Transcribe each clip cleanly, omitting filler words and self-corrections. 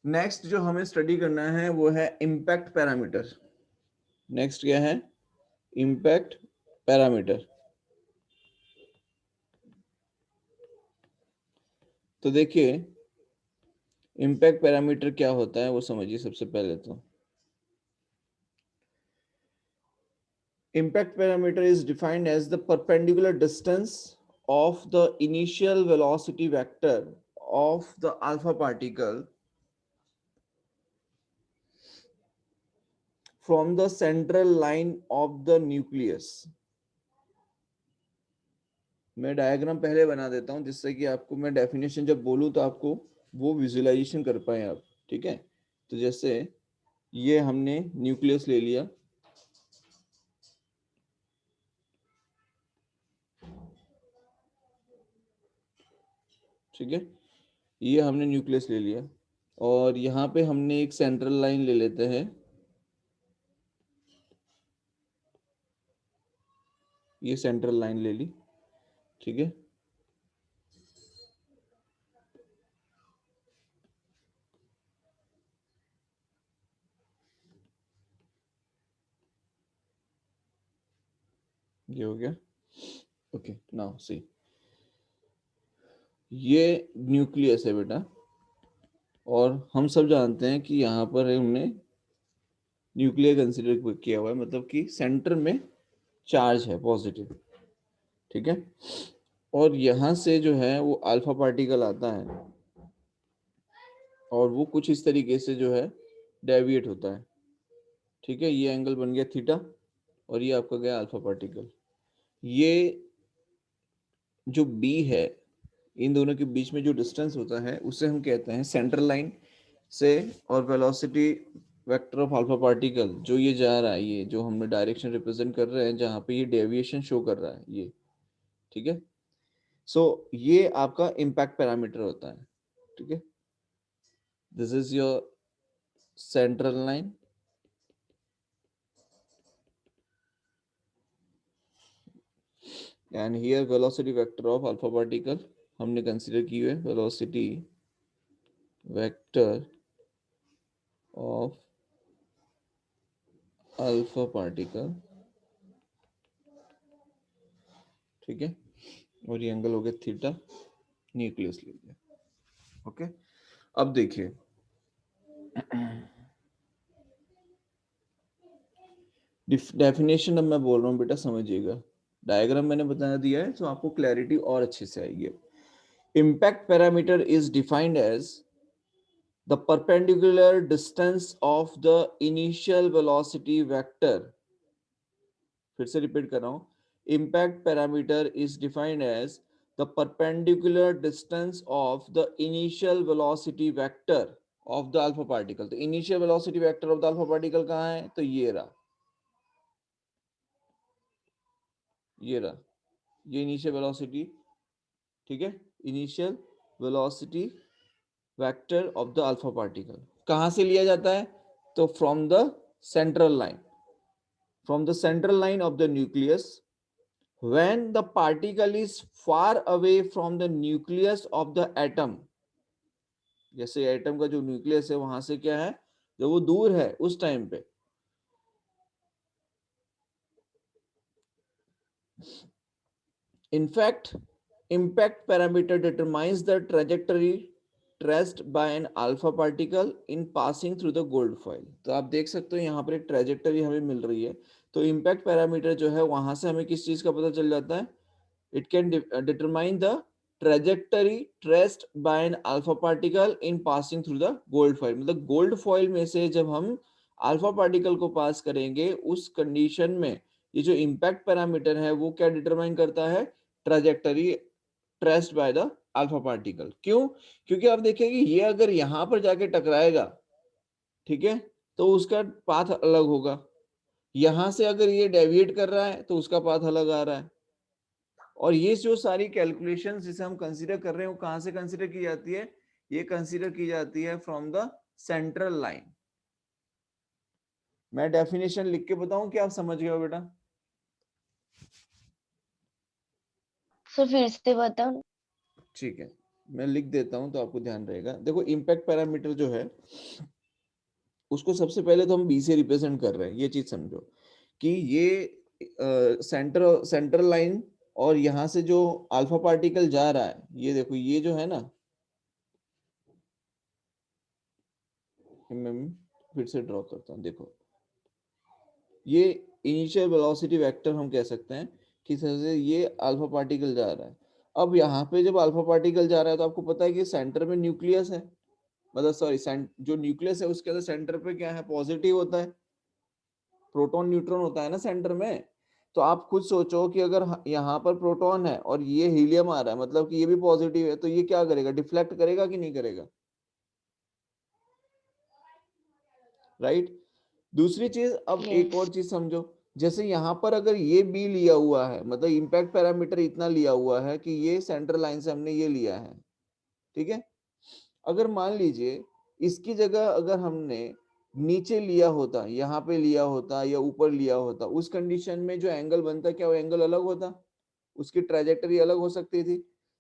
Next जो हमें study करना है वो है इम्पैक्ट पैरामीटर। नेक्स्ट क्या है? Impact parameter. तो देखिए इम्पैक्ट पैरामीटर क्या होता है वो समझिए सबसे पहले तो। Impact parameter is defined as the perpendicular distance of the initial velocity vector of the alpha particle from the central line of the nucleus. मैं डायग्राम पहले बना देता हूं जिससे कि आपको मैं डेफिनेशन जब बोलूं तो आपको वो विजुअलाइजेशन कर पाए आप। ठीक है, तो जैसे ये हमने न्यूक्लियस ले लिया, ठीक है, ये हमने न्यूक्लियस ले लिया और यहाँ पे हमने एक सेंट्रल लाइन ले लेते हैं। ये सेंट्रल लाइन ले ली, ठीक है। ये हो गया। ओके, नाउ सी, ये न्यूक्लियस है बेटा और हम सब जानते हैं कि यहाँ पर हमने न्यूक्लियर कंसीडर किया हुआ है, मतलब कि सेंटर में चार्ज है पॉजिटिव, ठीक है। और यहाँ से जो है वो अल्फा पार्टिकल आता है और वो कुछ इस तरीके से जो है डेविएट होता है, ठीक है। ये एंगल बन गया थीटा और ये आपका गया अल्फा पार्टिकल। ये जो बी है, इन दोनों के बीच में जो डिस्टेंस होता है उसे हम कहते हैं सेंट्रल लाइन से और velocity vector of alpha particle जो ये जा रहा है, ये जो हमने डायरेक्शन रिप्रेजेंट कर रहे हैं जहाँ पे ये डेविएशन शो कर रहा है ये, ठीक है। सो ये आपका इम्पैक्ट पैरामीटर होता है, ठीक है। This is your central line and here velocity vector of alpha particle हमने कंसीडर की है, velocity vector of alpha particle, ठीक है। और ये एंगल हो गया थीटा, न्यूक्लियस ले लिया, ओके। अब देखिए डेफिनेशन अब मैं बोल रहा हूँ बेटा, समझिएगा। डायग्राम मैंने बता दिया है तो आपको क्लैरिटी और अच्छे से आएगी। Impact parameter is defined as the perpendicular distance of the initial velocity vector। फिर से रिपीट कर रहा हूं, impact parameter is defined as the perpendicular distance of the initial velocity vector of the alpha particle। तो initial velocity vector of the alpha particle कहाँ है? तो ये रहा, ये रहा, ये इनिशियल वेलोसिटी, ठीक है। Initial velocity vector of the alpha particle कहां से लिया जाता है? तो from the central line, from the central line of the nucleus when the particle is far away from the nucleus of the atom। जैसे atom का जो nucleus है वहां से क्या है, जब वो दूर है उस टाइम पे। In fact, impact parameter determines the trajectory traced by an alpha particle in passing through the gold foil। तो आप देख सकते हो यहाँ पर एक ट्रेजेक्टरी हमें मिल रही है। तो इम्पैक्ट पैरामीटर जो है वहां से हमें किस चीज का पता चल जाता है? It can determine the trajectory traced by an alpha particle in passing through the gold foil। मतलब गोल्ड फॉइल में से जब हम अल्फा पार्टिकल को पास करेंगे उस कंडीशन में ये जो इम्पैक्ट पैरामीटर है वो क्या डिटरमाइन करता है? Trajectory traced by the alpha particle. क्यों? क्योंकि आप देखेंगे ये अगर यहां पर जाके टकराएगा, ठीक है, तो उसका पाथ अलग होगा। यहां से अगर ये डेविएट कर रहा है तो उसका पाथ अलग आ रहा है। और ये जो सारी कैलकुलेशन जिसे हम कंसीडर कर रहे हैं वो कहां से कंसीडर की जाती है? ये कंसीडर की जाती है फ्रॉम द सेंट्रल लाइन। मैं डेफिनेशन लिख के बताऊं कि आप समझ गए हो बेटा? सर फिर से बताओ। ठीक है, मैं लिख देता हूं तो आपको ध्यान रहेगा। देखो इम्पैक्ट पैरामीटर जो है उसको सबसे पहले तो हम बी से रिप्रेजेंट कर रहे हैं, ये चीज समझो कि ये सेंट्रल लाइन और यहां से जो अल्फा पार्टिकल जा रहा है, ये देखो ये जो है ना, मैं फिर से ड्रॉ करता हूं। देखो ये इनिशियल वेलोसिटी वेक्टर हम कह सकते हैं कि से ये अल्फा पार्टिकल जा रहा है। अब यहाँ पे जब अल्फा पार्टिकल जा रहा है तो आपको पता है कि सेंटर में न्यूक्लियस है, मतलब सॉरी जो न्यूक्लियस है उसके अंदर सेंटर पे क्या है, पॉजिटिव होता है, प्रोटॉन न्यूट्रॉन होता है ना सेंटर में। तो आप खुद सोचो कि अगर यहाँ पर प्रोटॉन है और ये हीलियम आ रहा है, मतलब कि ये भी पॉजिटिव है, तो ये क्या करेगा, डिफ्लेक्ट करेगा कि नहीं करेगा, राइट। दूसरी चीज, अब एक और चीज समझो, जैसे यहाँ पर अगर ये बी लिया हुआ है, मतलब इम्पैक्ट पैरामीटर इतना लिया हुआ है कि ये सेंट्रल लाइन से हमने ये लिया है, ठीक है। अगर मान लीजिए इसकी जगह अगर हमने नीचे लिया होता, यहाँ पे लिया होता या ऊपर लिया होता, उस कंडीशन में जो एंगल बनता, क्या वो एंगल अलग होता, उसकी ट्रेजेक्टरी अलग हो सकती थी।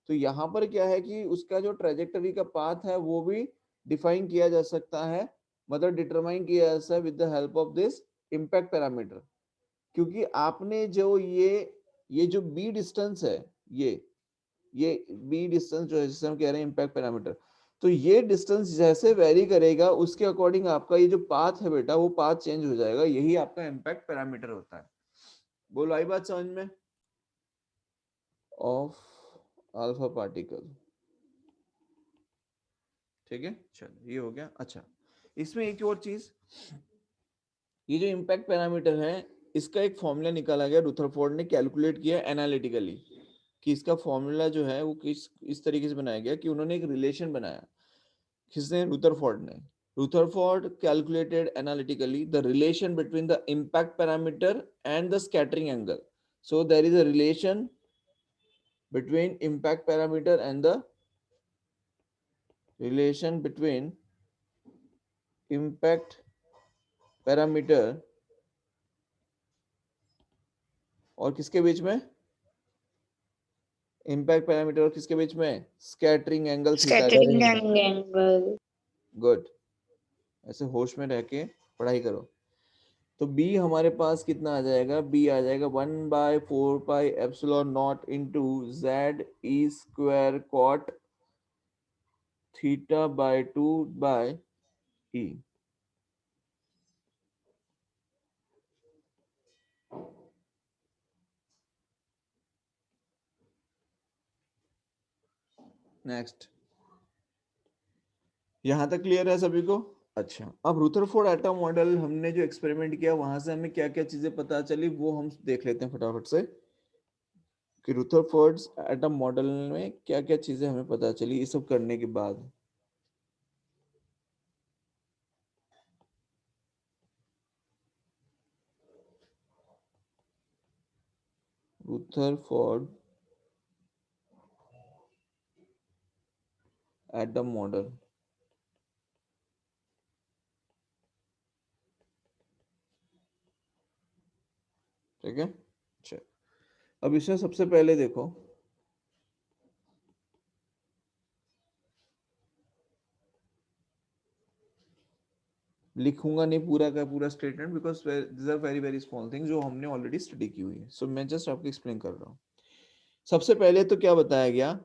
तो यहाँ पर क्या है कि उसका जो ट्रेजेक्टरी का पाथ है वो भी डिफाइन किया जा सकता है, मतलब डिटरमाइन किया जा सकता है with the help of this impact parameter. क्योंकि आपने जो ये जो बी डिस्टेंस है, ये बी डिस्टेंस जो है जिसे हम कह रहे हैं इम्पैक्ट पैरामीटर, तो ये डिस्टेंस जैसे वेरी करेगा उसके अकॉर्डिंग आपका ये जो पाथ है बेटा वो पाथ चेंज हो जाएगा, यही आपका इम्पैक्ट पैरामीटर होता है। बोलो आई बात समझ में, ऑफ अल्फा पार्टिकल, ठीक है। चलो ये हो गया। अच्छा, इसमें एक और चीज, ये जो इम्पैक्ट पैरामीटर है इसका एक फॉर्मूला निकाला गया, रुथरफोर्ड ने कैलकुलेट किया एनालिटिकली, कि इसका फॉर्मूला जो है वो इस तरीके से बनाया गया कि उन्होंने एक रिलेशन बनाया, किसने, रुथरफोर्ड ने। Rutherford calculated analytically the relation between the impact parameter and the scattering angle. So there is a relation between impact parameter and the relation between impact parameter और किसके बीच में, इम्पैक्ट पैरामीटर और किसके बीच में, scattering angle theta. Scattering angle. Good, ऐसे होश में रह के पढ़ाई करो। तो b हमारे पास कितना आ जाएगा, b आ जाएगा 1/4πε0 into Z E square cot θ/2 by e। Next, यहां तक क्लियर है सभी को। अच्छा, अब रुथरफोर्ड एटम मॉडल हमने जो एक्सपेरिमेंट किया वहां से हमें क्या क्या चीजें पता चली वो हम देख लेते हैं फटाफट से, कि रुथरफोर्ड एटम मॉडल में क्या क्या चीजें हमें पता चली ये सब करने के बाद। रुथरफोर्ड एटम मॉडल, ठीक है। अच्छा, अब इसमें सबसे पहले देखो, लिखूंगा नहीं पूरा का पूरा statement because this are very very small thing जो हमने ऑलरेडी स्टडी की हुई है, सो मैं जस्ट आपको एक्सप्लेन कर रहा हूँ। सबसे पहले तो क्या बताया गया,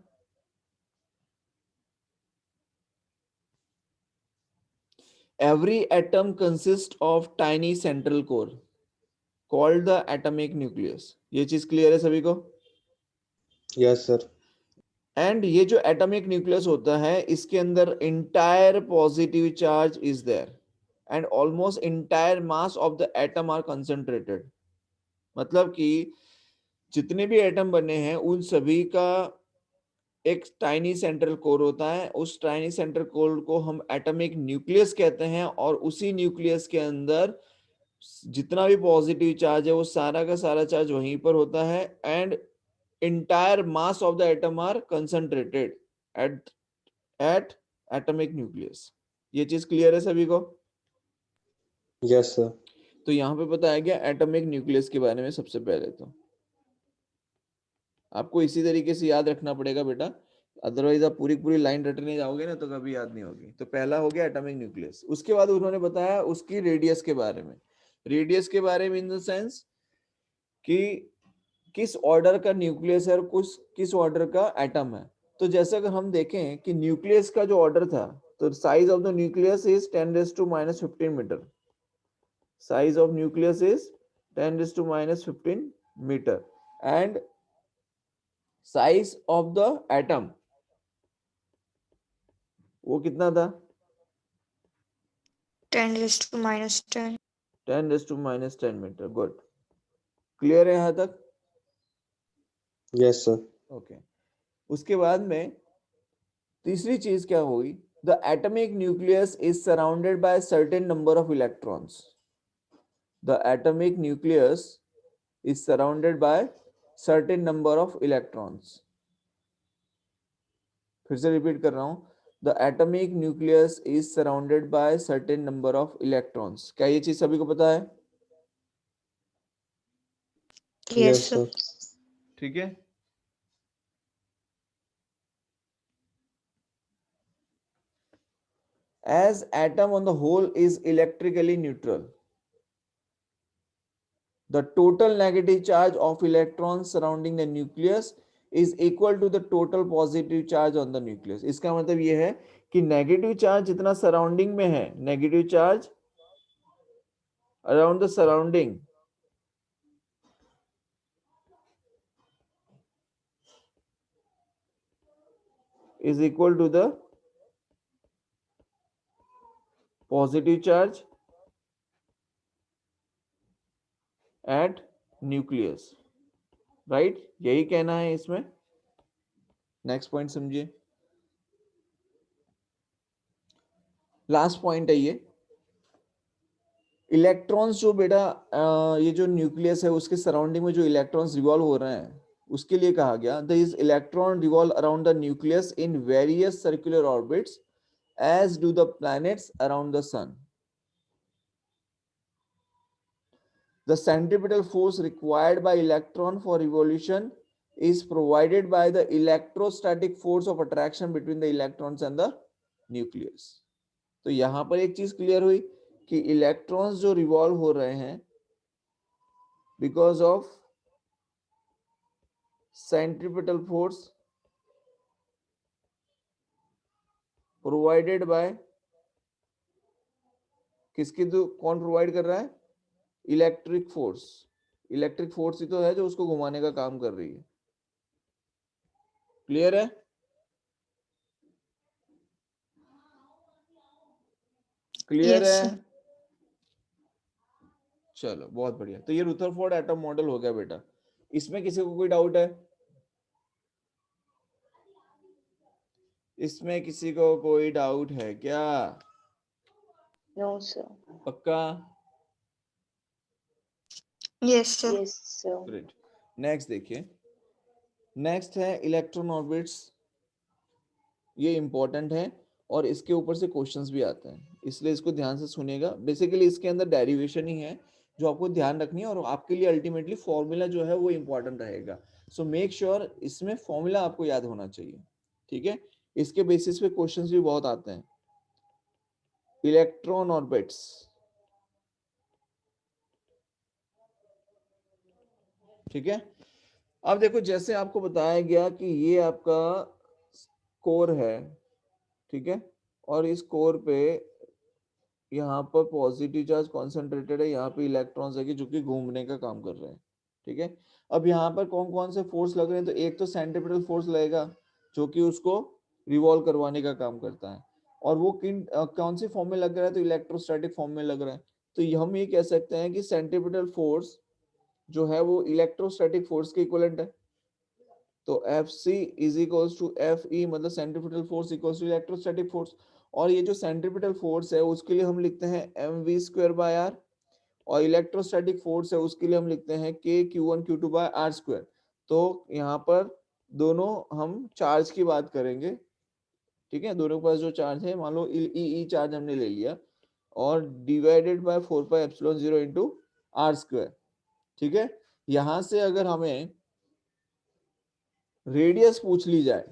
every atom consists of tiny central core called the atomic nucleus। ये चीज क्लियर है सभी को? Yes sir. एंड ये जो एटॉमिक न्यूक्लियस होता है इसके अंदर entire positive charge is there and almost entire mass of the atom are concentrated. मतलब कि जितने भी एटम बने हैं उन सभी का एक टाइनी सेंट्रल कोर होता है, उस टाइनी सेंट्रल कोर को हम एटॉमिक न्यूक्लियस कहते हैं, और उसी न्यूक्लियस के अंदर जितना भी पॉजिटिव चार्ज है वो सारा का सारा चार्ज वहीं पर होता है, and entire mass of the atom are concentrated at atomic nucleus। ये चीज क्लियर है सभी को? Yes sir. तो यहाँ पे बताया गया एटॉमिक न्यूक्लियस के बारे में। सबसे पहले तो आपको इसी तरीके से याद रखना पड़ेगा बेटा अदरवाइज आप पूरी पूरी लाइन रटने जाओगे ना तो कभी याद नहीं होगी। तो पहला हो गया एटॉमिक न्यूक्लियस। उसके बाद उन्होंने बताया उसकी रेडियस के बारे में। रेडियस के बारे में इन द सेंस कि किस ऑर्डर का न्यूक्लियस है और किस ऑर्डर का एटम है। तो जैसे अगर हम देखें कि न्यूक्लियस का जो ऑर्डर था, तो size of the nucleus is 10⁻⁻15 metre. Size of nucleus is 10⁻⁻15 metre and size of the atom वो कितना था? 10⁻⁻10. 10⁻⁻10 मीटर। गुड, क्लियर है यहां तक? Yes, sir. ओके। उसके बाद में तीसरी चीज क्या हुई? The atomic nucleus is surrounded by certain number of electrons. The atomic nucleus is surrounded by certain number of electrons. फिर से रिपीट कर रहा हूं, the atomic nucleus is surrounded by certain number of electrons. क्या ये चीज सभी को पता है? Yes, Yes, sir. sir. ठीक है। As atom on the whole is electrically neutral, the total negative charge of electrons surrounding the nucleus is equal to the total positive charge on the nucleus। इसका मतलब ये है कि negative charge जितना surrounding में है, negative charge around the surrounding is equal to the positive charge at nucleus, right? यही कहना है इसमें। नेक्स्ट पॉइंट समझिए, लास्ट पॉइंट है ये। इलेक्ट्रॉन्स जो बेटा ये जो न्यूक्लियस है उसके सराउंडिंग में जो इलेक्ट्रॉन्स रिवॉल्व हो रहे हैं उसके लिए कहा गया this electron revolve around the nucleus in various circular orbits as do the planets around the sun. The centripetal force required by electron for revolution is provided by the electrostatic force of attraction between the electrons and the nucleus। तो यहां पर एक चीज clear हुई कि electrons जो revolve हो रहे हैं because of centripetal force provided by किसकी, कौन प्रोवाइड कर रहा है? Electric force. इलेक्ट्रिक फोर्स ही तो है जो उसको घुमाने का काम कर रही है। क्लियर है? क्लियर Yes, है? sir. चलो बहुत बढ़िया। तो ये रुदरफोर्ड एटम मॉडल हो गया बेटा। इसमें किसी को कोई डाउट है? इसमें किसी को कोई डाउट है क्या? No, sir. पक्का? Yes, sir. Yes, sir. Great. Next देखिए, नेक्स्ट है इलेक्ट्रॉन ऑर्बिट्स। ये इंपॉर्टेंट है और इसके ऊपर से क्वेश्चंस भी आते हैं, इसलिए इसको ध्यान से सुनिएगा। बेसिकली इसके अंदर डेरिवेशन ही है जो आपको ध्यान रखनी है और आपके लिए अल्टीमेटली फॉर्मूला जो है वो इंपॉर्टेंट रहेगा। सो मेक श्योर इसमें फॉर्मूला आपको याद होना चाहिए, ठीक है? इसके बेसिस पे क्वेश्चंस भी बहुत आते हैं। इलेक्ट्रॉन ऑर्बिट्स, ठीक है? अब देखो जैसे आपको बताया गया कि ये आपका कोर है, ठीक है? और इस कोर पे यहाँ पर पॉजिटिव चार्ज कॉन्सेंट्रेटेड है, यहाँ पे इलेक्ट्रॉन्स है कि जो कि घूमने का काम कर रहे हैं, ठीक है? अब यहाँ पर कौन कौन से फोर्स लग रहे हैं? तो एक तो सेंट्रीपिटल फोर्स लगेगा जो कि उसको रिवॉल्व करवाने का काम करता है, और वो कौन से फॉर्म में लग रहा है? तो इलेक्ट्रोस्टैटिक फॉर्म में लग रहा है। तो हम ये कह सकते हैं कि सेंट्रीपिटल फोर्स जो है वो इलेक्ट्रोस्टैटिक फोर्स के इक्विवेलेंट है। तो F C is equals to F E, मतलब centripetal force equals to electrostatic force. और ये जो सेंट्रीपिटल फोर्स है उसके लिए हम लिखते हैं m we square by r, और इलेक्ट्रोस्टैटिक फोर्स है उसके लिए हम लिखते हैं k Q one Q two by r square. तो यहाँ पर दोनों हम चार्ज की बात करेंगे, ठीक है? दोनों के पास जो चार्ज है, मान लो ई चार्ज हमने ले लिया, और divided by 4πε0 into R square, ठीक है? यहां से अगर हमें रेडियस पूछ ली जाए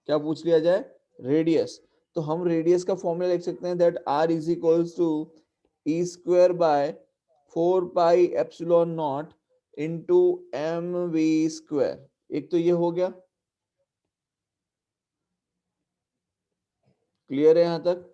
क्या पूछ लिया जाए, रेडियस। तो हम रेडियस का फॉर्मूला लिख सकते हैं that r is equals to e square by 4 pi epsilon naught into m we square. एक तो ये हो गया, क्लियर है यहां तक।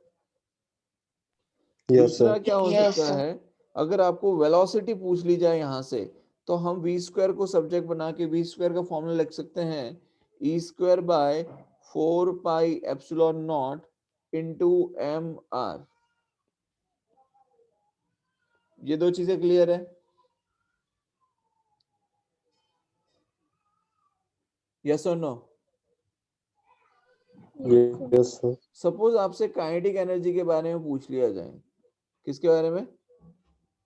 Yes, दूसरा sir. क्या हो Yes, सकता sir. है, अगर आपको वेलोसिटी पूछ ली जाए यहां से, तो हम वी स्क्वायर को सब्जेक्ट बना के वी स्क्वायर का फॉर्मूला लिख सकते हैं E square by 4 pi epsilon naught into M R. ये दो चीजें क्लियर है, यस और नो। Yes, sir. सपोज आपसे काइनेटिक एनर्जी के बारे में पूछ लिया जाए, किसके बारे में,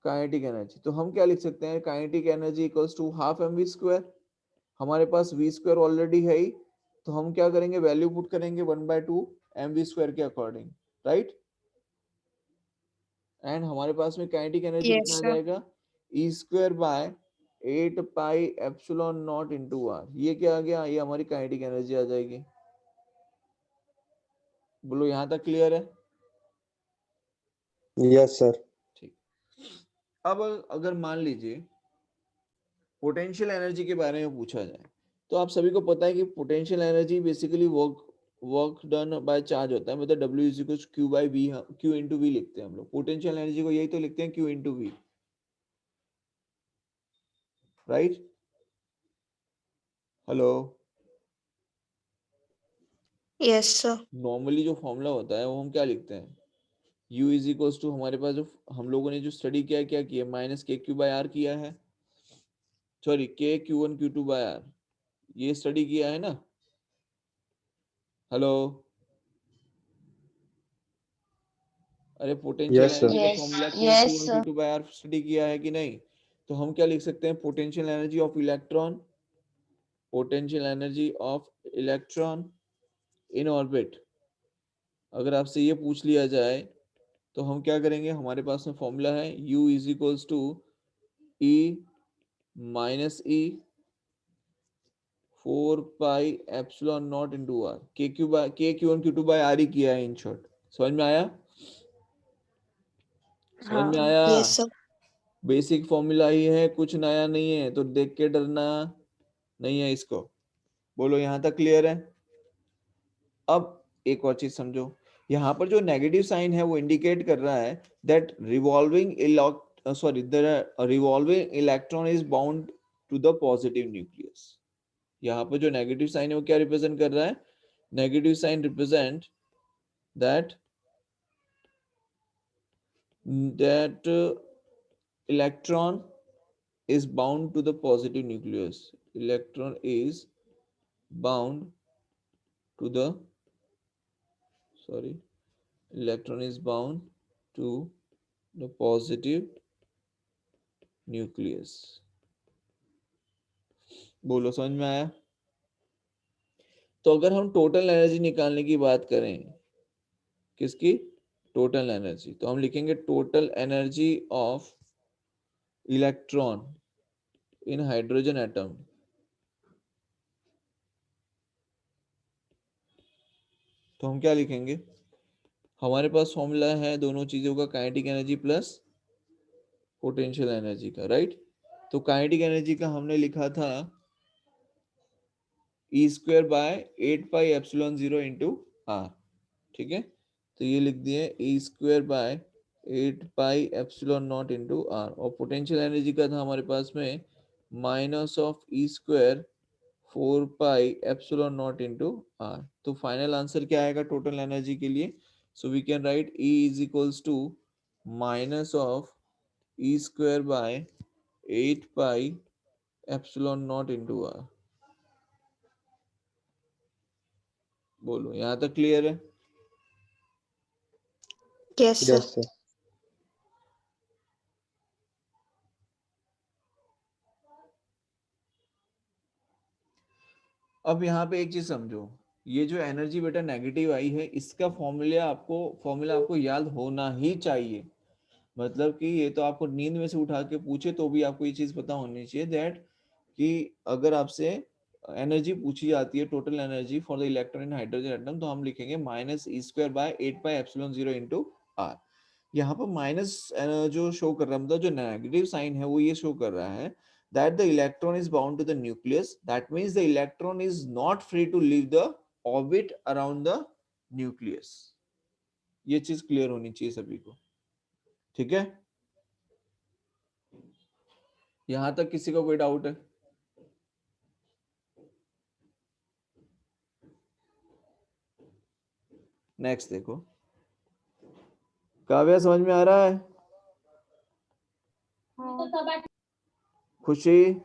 काइनेटिक एनर्जी, तो हम क्या लिख सकते हैं, kinetic energy equals to half m we square. हमारे पास वी स्क्वायर ऑलरेडी है ही, तो हम क्या करेंगे, वैल्यू पुट करेंगे 1/2 एम वी स्क्वायर के अकॉर्डिंग, राइट। एंड हमारे पास में काइनेटिक एनर्जी कितना Yes, आ sir. जाएगा, E square by 8 pi epsilon naught into R. ये क्या आ गया, ये हमारी काइनेटिक एनर्जी आ जाएगी। बोलो यहां तक क्लियर है। Yes, sir. ठीक, अब अगर मान लीजिए पोटेंशियल एनर्जी के बारे में पूछा जाए, तो आप सभी को पता है कि potential energy basically work done by charge होता है, मतलब डब्ल्यू is equal q by v, q into v लिखते हैं हम लोग पोटेंशियल एनर्जी को, यही तो लिखते हैं q into v, right. Hello, Yes, sir. Normally जो फॉर्मूला होता है वो हम क्या लिखते हैं, u इज इक्वल टू, हमारे पास जो हम लोगों ने जो स्टडी किया, क्या किया, माइनस के क्यू बाय आर किया है, sorry k Q one Q two by r, ये स्टडी किया है ना। हेलो, अरे पोटेंशियल Yes, sir. एनर्जी का Yes, formula k yes, q one q sir. Two by r study किया है कि नहीं। तो हम क्या लिख सकते हैं, potential energy of electron, potential energy of electron in orbit. अगर आपसे ये पूछ लिया जाए तो हम क्या करेंगे, हमारे पास में फॉर्मूला है u is equals to E minus E 4 pi epsilon naught into R, K Q one Q two by R ही किया है इन शॉर्ट। समझ में आया, समझ में आया। Yes, sir. बेसिक फॉर्मूला ही है, कुछ नया नहीं है, तो देख के डरना नहीं है इसको। बोलो यहां तक क्लियर है। अब एक और चीज समझो, यहाँ पर जो नेगेटिव साइन है वो इंडिकेट कर रहा है that revolving electron is bound to the positive nucleus. यहाँ पर जो नेगेटिव साइन है वो क्या रिप्रेजेंट कर रहा है, negative sign represent that that electron is bound to the positive nucleus. Electron is bound to the, sorry, electron is bound to the positive nucleus. बोलो समझ में आया। तो अगर हम टोटल एनर्जी निकालने की बात करें, किसकी, टोटल एनर्जी, तो हम लिखेंगे total energy of electron in hydrogen atom. तो हम क्या लिखेंगे, हमारे पास फॉर्मूला है दोनों चीजों का, kinetic energy plus potential energy का, राइट। तो काइनेटिक एनर्जी का हमने लिखा था E square by 8 pi epsilon 0 into R, ठीक है। तो ये लिख दिए E square by 8 pi epsilon naught into R, और पोटेंशियल एनर्जी का था हमारे पास में minus of E square 4 pi epsilon naught into R. तो फाइनल आंसर क्या आएगा टोटल एनर्जी के लिए, सो we can write e is equals to minus of E square by 8 pi epsilon naught into r. बोलो यहाँ तक क्लियर है। Yes, sir. Yes, sir. अब यहाँ पे एक चीज समझो, ये जो एनर्जी बेटा नेगेटिव आई है, इसका फॉर्मूला आपको याद होना ही चाहिए। मतलब कि ये तो आपको नींद में से उठा के पूछे तो भी आपको ये चीज पता होनी चाहिए दैट कि अगर आपसे एनर्जी पूछी जाती है, total energy for the electron in hydrogen atom, तो हम लिखेंगे minus e square by 8 pi epsilon 0 into r. यहाँ पर माइनस जो शो कर रहा है, मतलब जो नेगेटिव साइन है वो ये शो कर रहा है that the electron is bound to the nucleus. That means the electron is not free to leave the orbit around the nucleus. ये चीज क्लियर होनी चाहिए सभी को, ठीक है? यहां तक किसी का कोई डाउट है? नेक्स्ट देखो, काव्या समझ में आ रहा है? Khushi?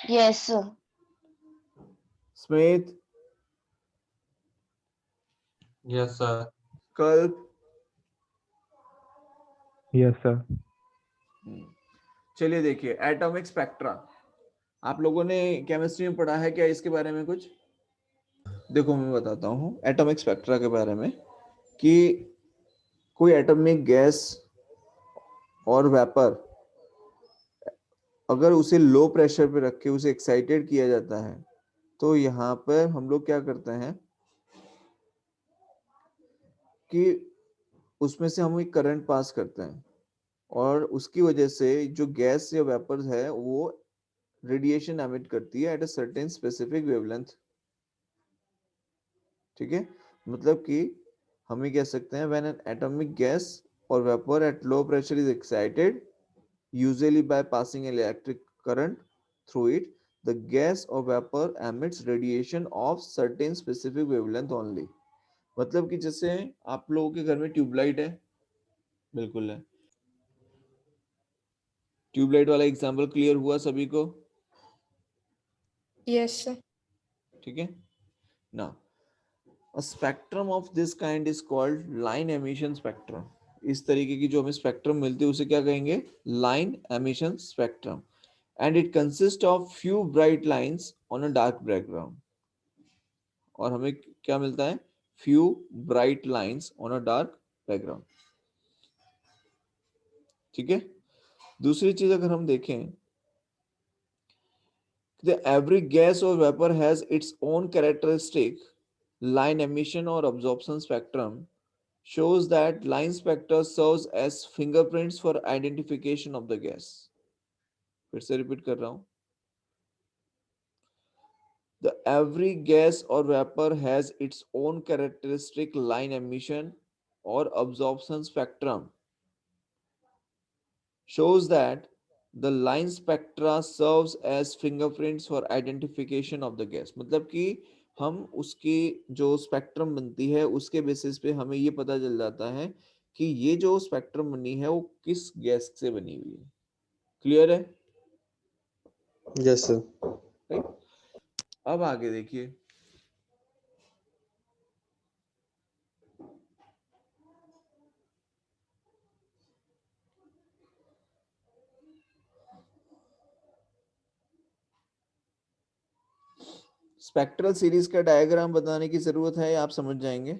Yes, sir. Smit? Yes, sir. Kalp? Yes sir. चलिए देखिए, एटॉमिक स्पेक्ट्रा आप लोगों ने केमिस्ट्री में पढ़ा है क्या इसके बारे में कुछ? देखो मैं बताता हूँ एटॉमिक स्पेक्ट्रा के बारे में कि कोई एटॉमिक गैस और वेपर अगर उसे लो प्रेशर पे रख के उसे एक्साइटेड किया जाता है तो यहाँ पर हम लोग क्या करते हैं कि उसमें से हम एक करंट पास करते हैं और उसकी वजह से जो गैस या वेपर है वो रेडिएशन एमिट करती है at a certain specific wavelength, ठीक है? मतलब कि हम ये कह सकते हैं व्हेन एन एटॉमिक गैस और vapour at low pressure is excited usually by passing electric current through it, the gas or vapor emits radiation of certain specific wavelength only. मतलब कि जैसे आप लोगों के घर में ट्यूबलाइट है, बिल्कुल है, ट्यूबलाइट वाला एग्जांपल क्लियर हुआ सभी को? Yes, sir. ठीक है ना? A spectrum of this kind is called line emission spectrum. इस तरीके की जो हमें स्पेक्ट्रम मिलती है उसे क्या कहेंगे? Line emission spectrum. And it consists of few bright lines on a dark background. और हमें क्या मिलता है? Few bright lines on a dark background. ठीक है? दूसरी चीज अगर हम देखें, the every gas or vapor has its own characteristic line emission or absorption spectrum shows that line spectra serves as fingerprints for identification of the gas. फिर से repeat कर रहा हूं, the every gas or vapor has its own characteristic line emission or absorption spectrum shows that the line spectra serves as fingerprints for identification of the gas. मतलब कि हम उसकी जो स्पेक्ट्रम बनती है उसके बेसिस पे हमें ये पता चल जाता है कि ये जो स्पेक्ट्रम बनी है वो किस गैस से बनी हुई है। क्लियर है? Yes, sir. राइट? अब आगे देखिए, स्पेक्ट्रल सीरीज का डायग्राम बताने की जरूरत है या आप समझ जाएंगे?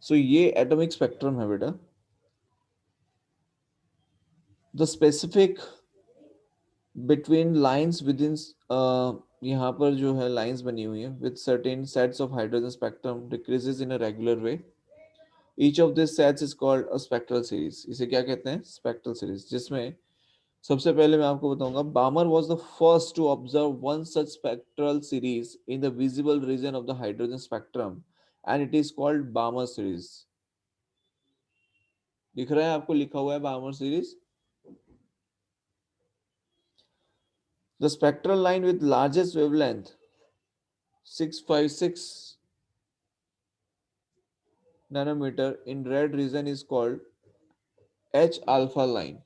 सो ये एटॉमिक स्पेक्ट्रम है बेटा। The specific between lines within, यहाँ पर जो है लाइंस बनी हुई है with certain sets of hydrogen spectrum decreases in a regular way. Each of this sets is called a spectral series. इसे क्या कहते हैं? Spectral series. जिसमें सबसे पहले मैं आपको बताऊंगा, Balmer was the first to observe one such spectral series in the visible region of the hydrogen spectrum and it is called बामर series. दिख रहा है आपको? लिखा हुआ है बामर series. The spectral line with largest wavelength 656 nanometer in red region is called H alpha line.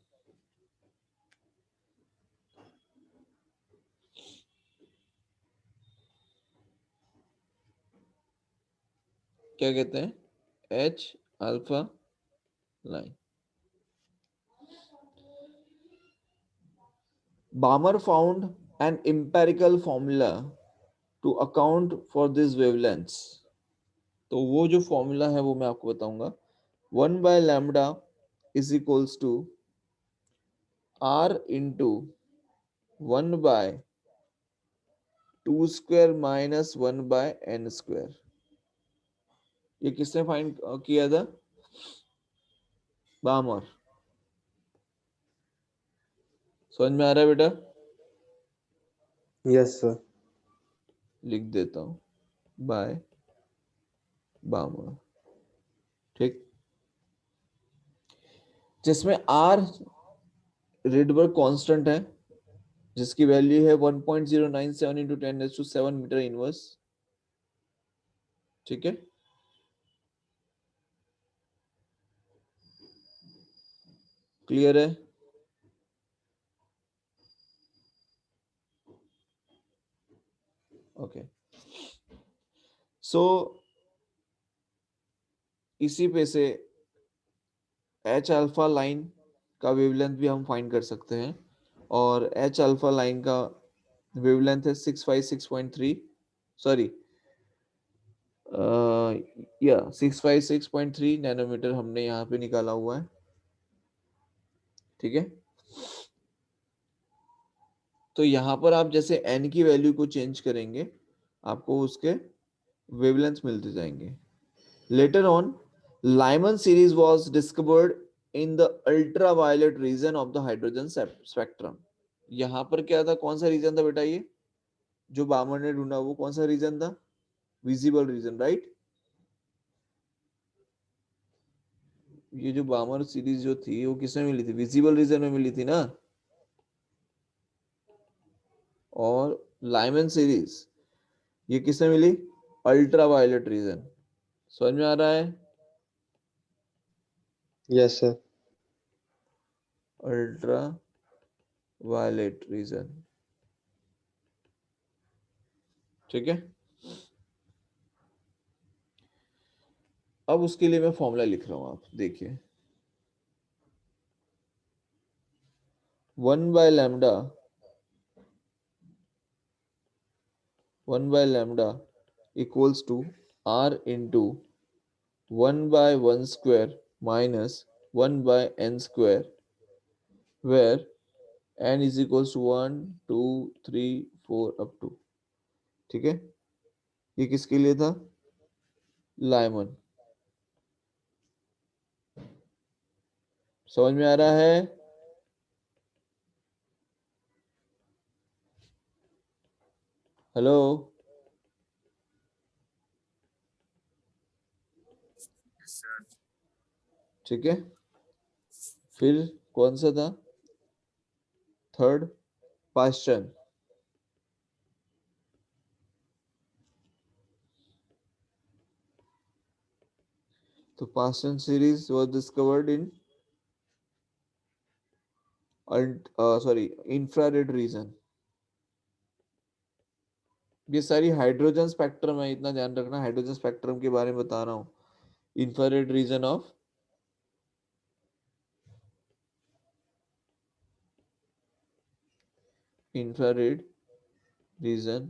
क्या कहते हैं? H alpha line. Balmer found an empirical formula to account for these wavelengths. तो वो जो फॉर्मूला है वो मैं आपको बताऊंगा। 1 by lambda is equals to r into 1 by 2 square minus 1 by n square। ये किसने फाइंड किया था? बामर। समझ में आ रहा है बेटा? Yes, sir. लिख देता हूं, बाय बामर। ठीक, जिसमें आर रिडबर्ग कांस्टेंट है, जिसकी वैल्यू है 1.097 इंटू 10⁷ मीटर इनवर्स। ठीक है, क्लियर है? ओके, सो इसी पे से एच अल्फा लाइन का वेवलेंथ भी हम फाइंड कर सकते हैं, और एच अल्फा लाइन का वेवलेंथ है 656.3, सॉरी या 656.3 नैनोमीटर हमने यहाँ पे निकाला हुआ है। ठीक है, तो यहाँ पर आप जैसे n की वैल्यू को चेंज करेंगे, आपको उसके वेवलेंथ मिलते जाएंगे। Later on Lyman series was discovered in the ultraviolet region of the hydrogen spectrum. यहाँ पर क्या था, कौन सा रीजन था बेटा? ये जो बामर ने ढूंढा वो कौन सा रीजन था? Visible region, right? ये जो बामर सीरीज जो थी वो किसमें मिली थी? विजिबल रीजन में मिली थी ना। और लाइमन सीरीज ये किसमें मिली? Ultraviolet reason. समझ में आ रहा है? Yes, sir. Ultraviolet region. ठीक है, अब उसके लिए मैं फॉर्मूला लिख रहा हूं, आप देखिए। 1/λ 1/λ equals to r into 1/1 square minus 1 by n square, where n is equals to 1 2 3 4 up to। ठीक है, ये किसके लिए था? लाइमन। समझ में आ रहा है? हेलो, ठीक है, फिर कौन सा था? Third, Paschen. तो Paschen series was discovered in infrared region. ये सारी हाइड्रोजन स्पेक्ट्रम है, इतना ध्यान रखना, हाइड्रोजन स्पेक्ट्रम के बारे में बता रहा हूँ। Infrared reason of infrared region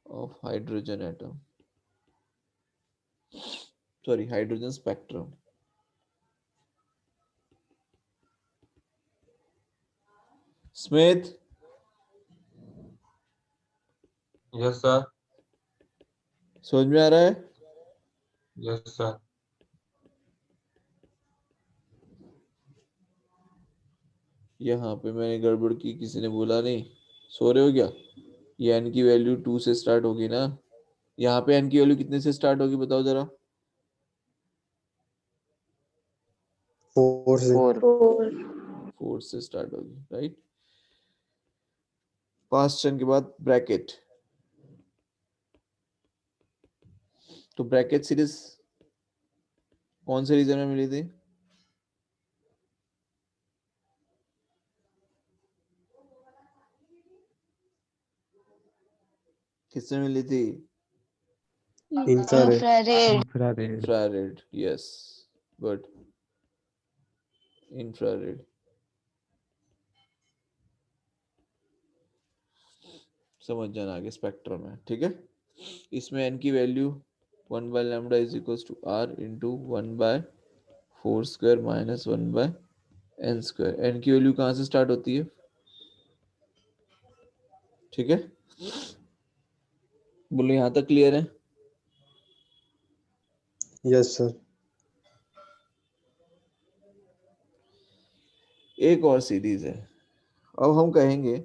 of hydrogen atom, sorry, hydrogen spectrum। Smith, Yes, sir. समझ में आ रहा है? Yes, sir. यहाँ पे मैंने गड़बड़ की, किसी ने बोला नहीं? सो रहे हो क्या? ये n की वैल्यू 2 से स्टार्ट होगी ना, यहाँ पे n की वैल्यू कितने से स्टार्ट होगी बताओ जरा? 4 से। 4 4 से स्टार्ट होगी, राइट? पास्ट चन के बाद ब्रैकेट, तो ब्रैकेट सीरीज कौन से रीजन में मिली थी? किससे मिली थी? Infrared. infrared infrared, yes, good, infrared. समझ जाना आगे, स्पेक्ट्रम है। ठीक है, इसमें n की value 1/λ is equals to r into 1/4 4 square minus 1 by n square. n की वैल्यू कहाँ से स्टार्ट होती है? ठीक है, बोलो यहां तक क्लियर है? Yes, sir. एक और सीरीज है, अब हम कहेंगे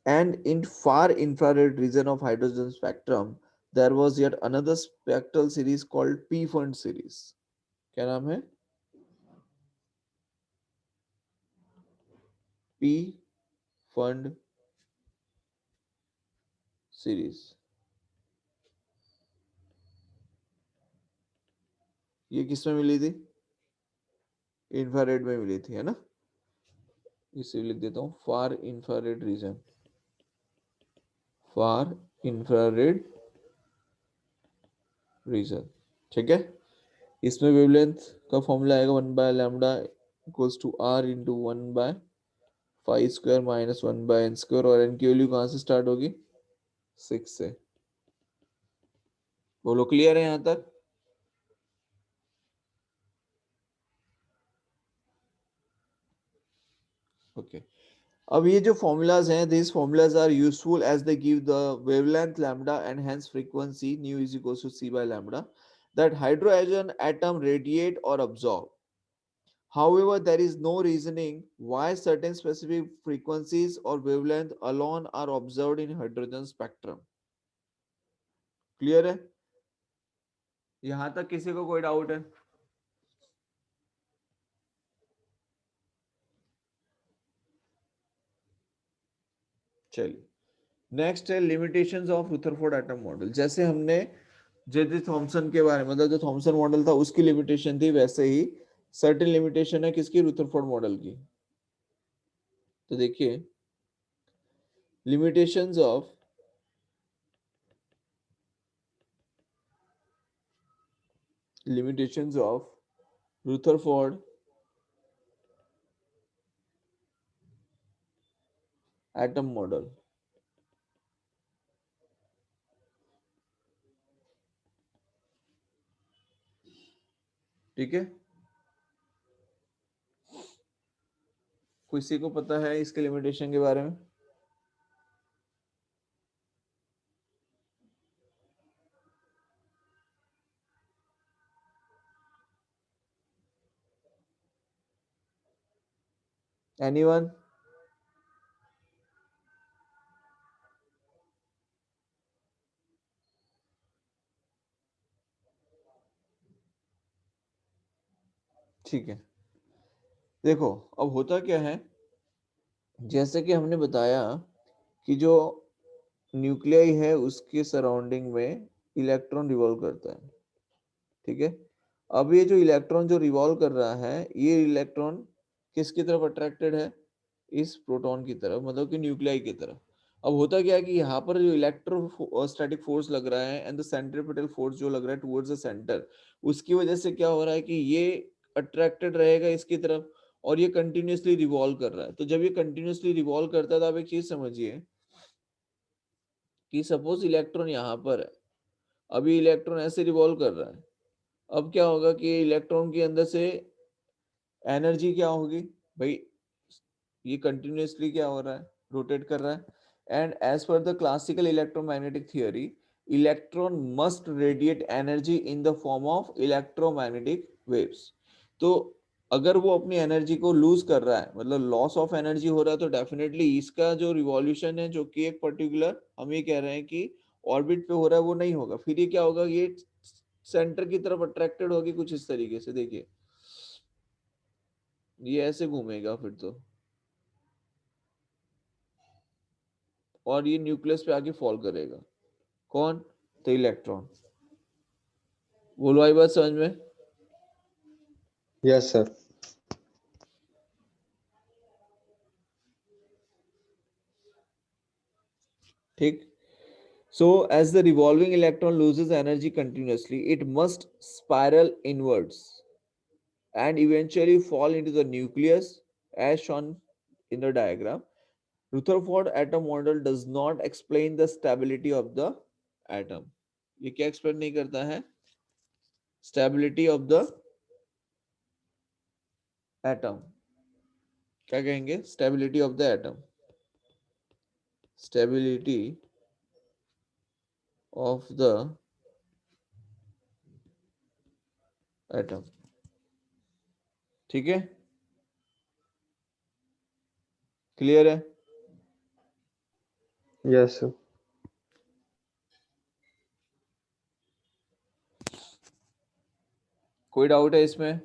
and in far infrared region of hydrogen spectrum there was yet another spectral series called p fund series। क्या नाम है? p fund series. ये किसमें मिली थी? इंफ्रारेड में मिली थी, है ना? इसे लिख देता हूं, far infrared region, far infrared region. ठीक है, इसमें वेवलेंथ का फॉर्मूला आएगा 1 by lambda equals to r into 1 by 5 square minus 1 by n square, और एन की वैल्यू कहां से स्टार्ट होगी? 6 से। बोलो क्लियर है यहां तक? ओके, अब ये जो फॉर्मूलाज हैं, these formulas are useful as they give the wavelength lambda and hence frequency nu is equals to c by lambda that hydrogen atom radiate or absorb। However, there is no reasoning why certain specific frequencies or wavelength alone are observed in hydrogen spectrum। Clear है? यहां तक किसी को कोई doubt है? चलिए, next है limitations of Rutherford atom model. जैसे हमने जे थॉमसन के बारे में, मतलब जो थॉमसन मॉडल था उसकी लिमिटेशन थी, वैसे ही सर्टेन लिमिटेशन है किसकी? रुदरफोर्ड मॉडल की। तो देखिए, limitations of Rutherford atom model. ठीक है, किसी को पता है इसके लिमिटेशन के बारे में? एनीवन? ठीक है, देखो अब होता क्या है, जैसे कि हमने बताया कि जो न्यूक्लियाई है उसके सराउंडिंग में इलेक्ट्रॉन रिवॉल्व करता है। ठीक है, अब ये जो इलेक्ट्रॉन जो रिवॉल्व कर रहा है, ये इलेक्ट्रॉन किसकी तरफ अट्रैक्टेड है? इस प्रोटॉन की तरफ, मतलब कि न्यूक्लियाई की तरफ। अब होता क्या है कि यहाँ पर जो इलेक्ट्रोस्टैटिक फोर्स लग रहा है एंड द सेंट्रीपिटल फोर्स जो लग रहा है टुवर्ड्स द सेंटर, उसकी वजह से क्या हो रहा है कि ये अट्रैक्टेड रहेगा इसकी तरफ और ये कंटिन्यूअसली रिवॉल्व कर रहा है। तो जब ये कंटिन्यूअसली रिवॉल्व करता है तो आप एक चीज समझिए कि सपोज इलेक्ट्रॉन यहाँ पर है, अभी इलेक्ट्रॉन ऐसे रिवॉल्व कर रहा है, अब क्या होगा कि इलेक्ट्रॉन के अंदर से एनर्जी क्या होगी भाई? ये कंटिन्यूअसली क्या हो रहा है? रोटेट कर रहा है। And as per the classical electromagnetic theory, electron must radiate energy in the form of electromagnetic waves. तो अगर वो अपनी एनर्जी को लूज कर रहा है, मतलब लॉस ऑफ एनर्जी हो रहा है, तो डेफिनेटली इसका जो रिवॉल्यूशन है, जो कि एक पर्टिकुलर हम ये कह रहे हैं कि ऑर्बिट पे हो रहा है, वो नहीं होगा। फिर ये क्या होगा? ये सेंटर की तरफ अट्रैक्टेड होगी कुछ इस तरीके से। देखिए, ये ऐसे घूमेगा फिर तो, और ये न्यूक्लियस पे आके फॉल करेगा। कौन? तो इलेक्ट्रॉन। बोलो, आई बात समझ में? Yes, sir. ठीक, so as the revolving electron loses energy continuously, it must spiral inwards and eventually fall into the nucleus as shown in the diagram। Rutherford atom model does not explain the stability of the atom। ये क्या explain नहीं करता है? Stability of the atom, क्या कहेंगे? Stability of the atom, stability of the atom. ठीक है, clear है? Yes, sir. कोई डाउट है इसमें?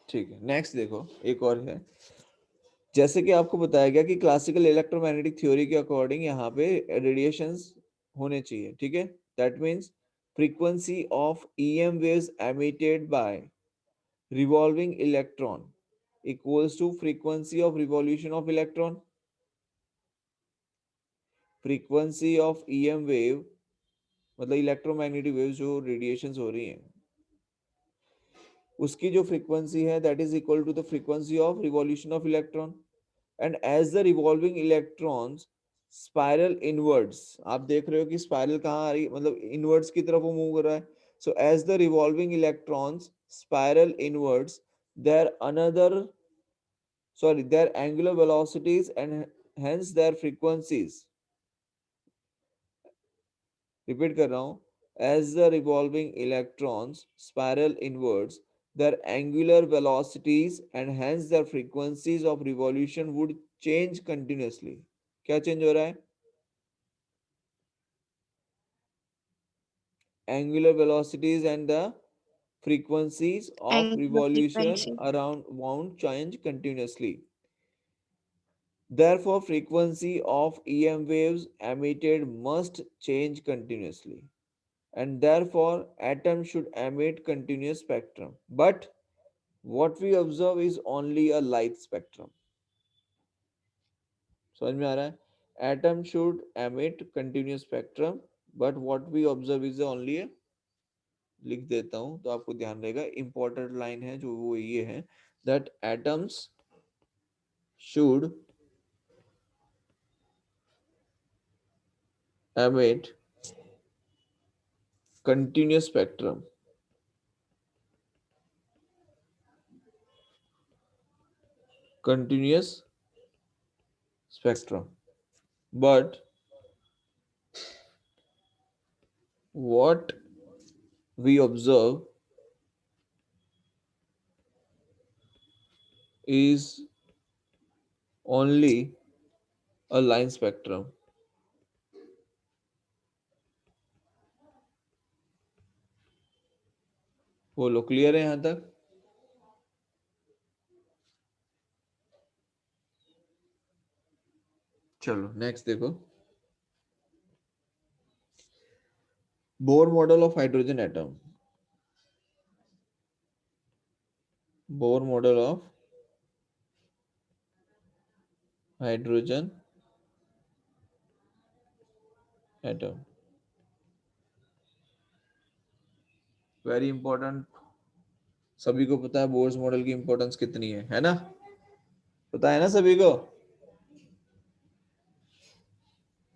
ठीक है, नेक्स्ट देखो, एक और है। जैसे कि आपको बताया गया कि क्लासिकल इलेक्ट्रोमैग्नेटिक थ्योरी के अकॉर्डिंग यहाँ पे रेडिएशंस होने चाहिए। ठीक है, that means frequency of EM waves emitted by revolving electron equals to frequency of revolution of electron. Frequency of EM wave मतलब इलेक्ट्रोमैग्नेटिक वेव जो रेडिएशंस हो रही हैं उसकी जो फ्रीक्वेंसी है that is equal to the frequency of revolution of electron. And as the revolving electrons spiral inwards, आप देख रहे हो कि स्पाइरल कहाँ आ रही है, मतलब इनवर्ड्स की तरफ वो मूव कर रहा है। So as the revolving electrons spiral inwards, their another their angular velocities and hence their frequencies, repeat कर रहा हूं, as the revolving electrons spiral inwards, their angular velocities and hence their frequencies of revolution would change continuously। क्या change हो रहा है? Angular velocities and the frequencies of Angular revolution frequency. around won't change continuously. Therefore, frequency of EM waves emitted must change continuously, and therefore atom should emit continuous spectrum. But what we observe is only a light spectrum। समझ में आ रहा है? Atom should emit continuous spectrum, but what we observe is only a, लिख देता हूं तो आपको ध्यान रहेगा, इंपॉर्टेंट लाइन है जो वो ये है, that atoms should emit continuous spectrum, continuous spectrum, but what we observe is only a line spectrum। बोलो, क्लियर है यहां तक? चलो नेक्स्ट देखो, Bohr model of hydrogen atom. Bohr model of hydrogen atom, very important. सभी को पता है बोर्स मॉडल की इंपॉर्टेंस कितनी है ना? पता है ना सभी को?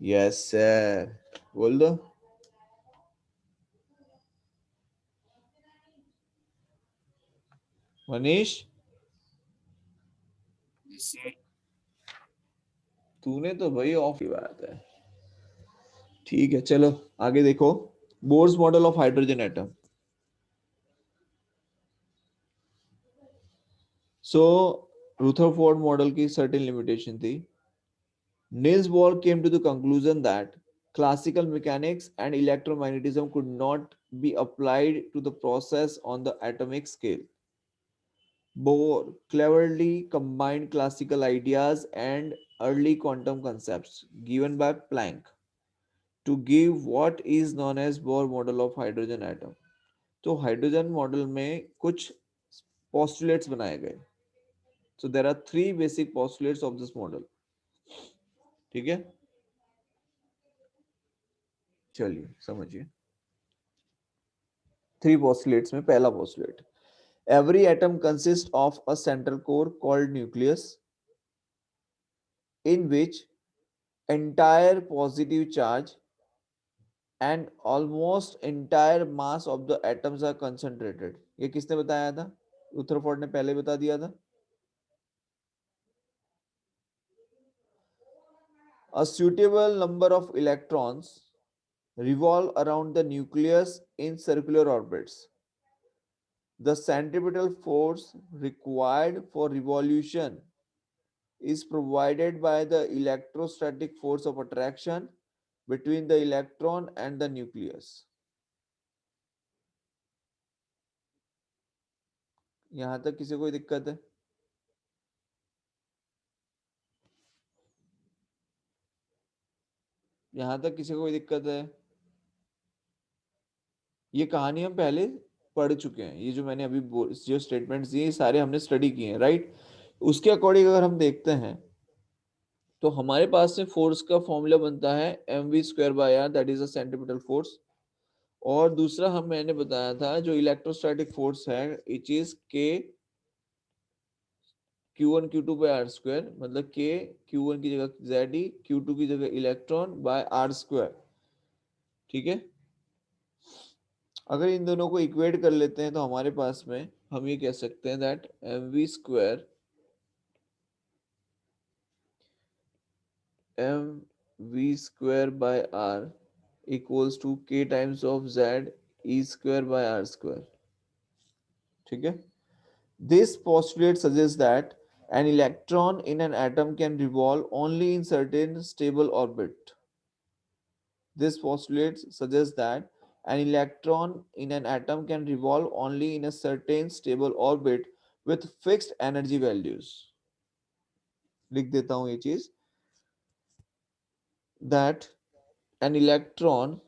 यस सर, बोल दो। मनीष, तूने तो भाई ऑफ की बात है। ठीक है, चलो आगे देखो, Bohr's model of hydrogen atom. So Rutherford model की सर्टेन लिमिटेशन थी। Niels Bohr came to the conclusion that classical mechanics and electromagnetism could not be applied to the process on the atomic scale. Bohr cleverly combined classical ideas and early quantum concepts given by Planck to give what is known as Bohr model of hydrogen atom। तो hydrogen model में कुछ postulates बनाए गए। So there are three basic postulates of this model। ठीक है, चलिए समझिए। Three postulates में पहला postulate, every atom consists of a central core called nucleus in which entire positive charge and almost entire mass of the atoms are concentrated. ये किसने बताया था? रुथरफोर्ड ने पहले बता दिया था. A suitable number of electrons revolve around the nucleus in circular orbits. The centripetal force required for revolution is provided by the electrostatic force of attraction between the electron and the nucleus. यहां तक किसी कोई दिक्कत है? यहां तक किसी को कोई दिक्कत है? ये कहानी हम पहले पढ़ चुके हैं. ये जो मैंने अभी जो स्टेटमेंट्स दिए सारे हमने स्टडी किए हैं, राइट? उसके अकॉर्डिंग अगर हम देखते हैं तो हमारे पास से फोर्स का फॉर्मूला बनता है mv²/r, that is a centripetal force. और दूसरा मैंने बताया था जो इलेक्ट्रोस्टैटिक फोर्स है, इट इज के Q1 Q2 bye r square, मतलब के Q1 की जगह जेड, Q2 की जगह इलेक्ट्रॉन बाय आर स्क्वायर. ठीक है. अगर इन दोनों को इक्वेट कर लेते हैं तो हमारे पास में हम ये कह सकते हैं that mv² by r equals to k times of z e² by r square. ठीक है. This postulate suggests that an electron in an atom can revolve only in certain stable orbit. This postulate suggests that an electron in an atom can revolve only in a certain stable orbit with fixed energy values. लिख देता हूं ये चीज, that an electron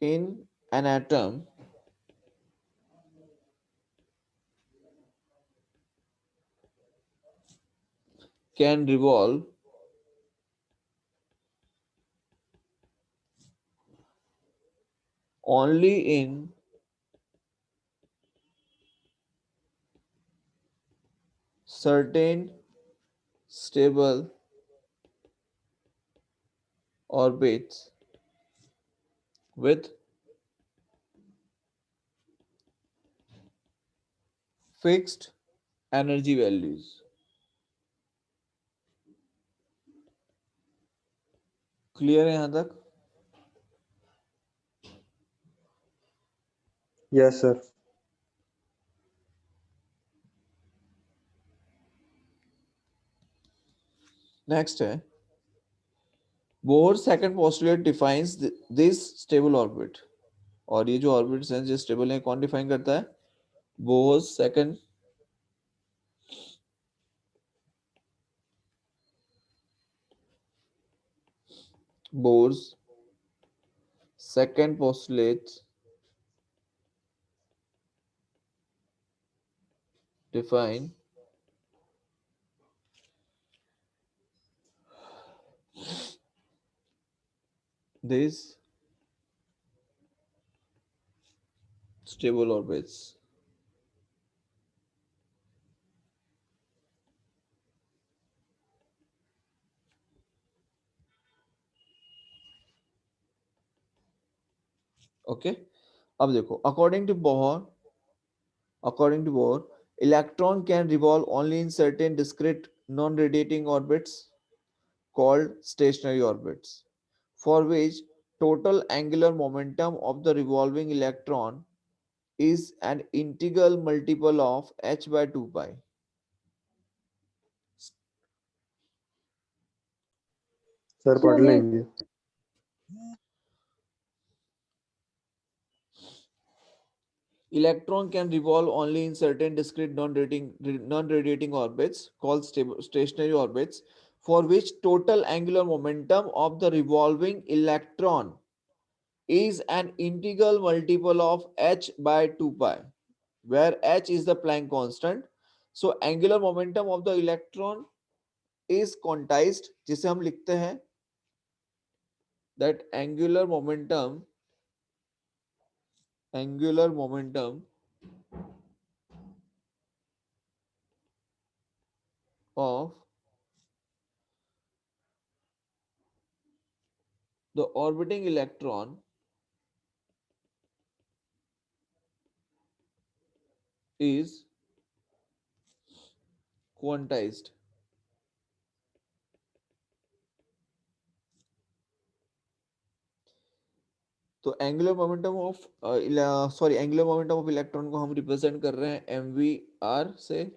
in an atom can revolve only in certain stable orbits with fixed energy values. Clear है यहां तक? Yes, sir. Next है Bohr second postulate defines this stable orbit. और ये जो ऑर्बिट्स हैं जो स्टेबल हैं कौन डिफाइन करता है? Bohr second Bohr's second postulate define these stable orbits. Okay. अब देखो, according to Bohr, electron can revolve only in certain discrete non-radiating orbits called stationary orbits, for which total angular momentum of the revolving electron is an integral multiple of h by 2 pi. Sir पढ़ लेंगे. Electron can revolve only in certain discrete non-radiating orbits called stationary orbits, for which total angular momentum of the revolving electron is an integral multiple of h by 2 pi, where h is the Planck constant. So angular momentum of the electron is quantized, जिसे हम लिखते हैं that angular momentum of the orbiting electron is quantized. तो angular momentum of angular momentum of electron को हम represent कर रहे हैं एम वी आर से,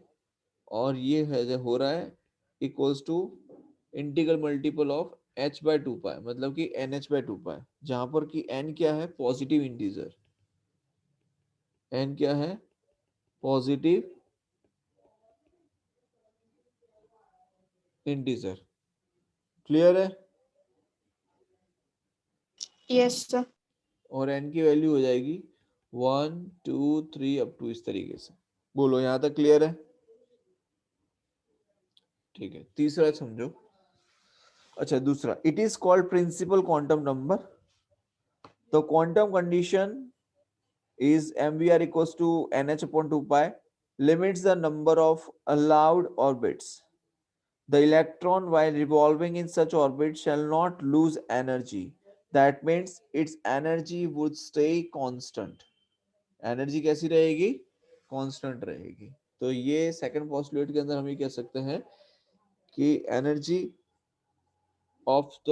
और ये है जो हो रहा है equals to integral multiple of h by two pi, मतलब कि n h by two pi, जहां पर कि n क्या है, पॉजिटिव इंटीजर, n क्या है, पॉजिटिव इंटीजर। क्लियर है? Yes, sir. और n की वैल्यू हो जाएगी 1 2 3 अप टू इस तरीके से। बोलो यहां तक क्लियर है? ठीक है, तीसरा समझो। अच्छा, दूसरा, it is called principal quantum number. The quantum condition is mvr equals to nh upon 2 pi, limits the number of allowed orbits. The electron while revolving in such orbit shall not lose energy. That means its energy would stay constant. Energy कैसी रहेगी? Constant रहेगी। तो ये second postulate के अंदर हम ये कह सकते हैं कि एनर्जी ऑफ द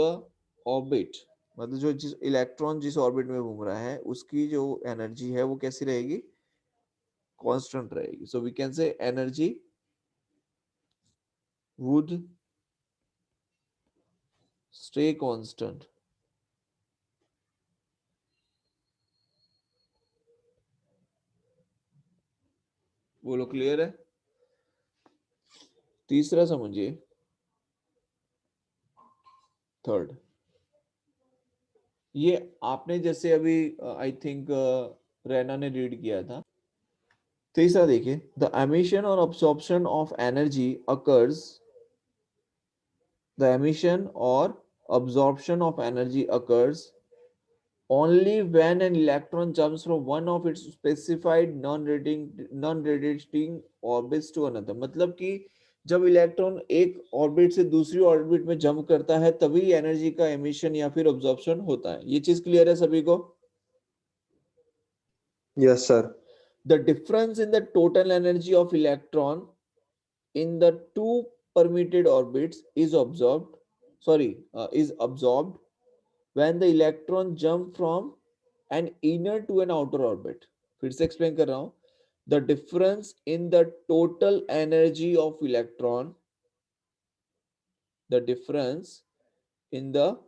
ऑर्बिट, मतलब जो जिस इलेक्ट्रॉन जिस ऑर्बिट में घूम रहा है उसकी जो एनर्जी है वो कैसी रहेगी? कांस्टेंट रहेगी। So we can say energy would stay constant. बोलो क्लियर है? तीसरा समझिए, थर्ड, ये आपने जैसे अभी आई थिंक रैना ने रीड किया था। तीसरा देखिए, द एमिशन और absorption of energy occurs, the emission और absorption of energy occurs only when an electron jumps from one of its specified non-radiating orbits to another। मतलब कि जब इलेक्ट्रॉन एक ऑर्बिट से दूसरी ऑर्बिट में जंप करता है तभी एनर्जी का एमिशन या फिर अब्जॉर्प्शन होता है। ये चीज क्लियर है सभी को? Yes, sir. The difference in the total energy of electron in the two permitted orbits is absorbed when the electron jump from an inner to an outer orbit। फिर से एक्सप्लेन कर रहा हूं। The difference in the total energy of electron, the difference in the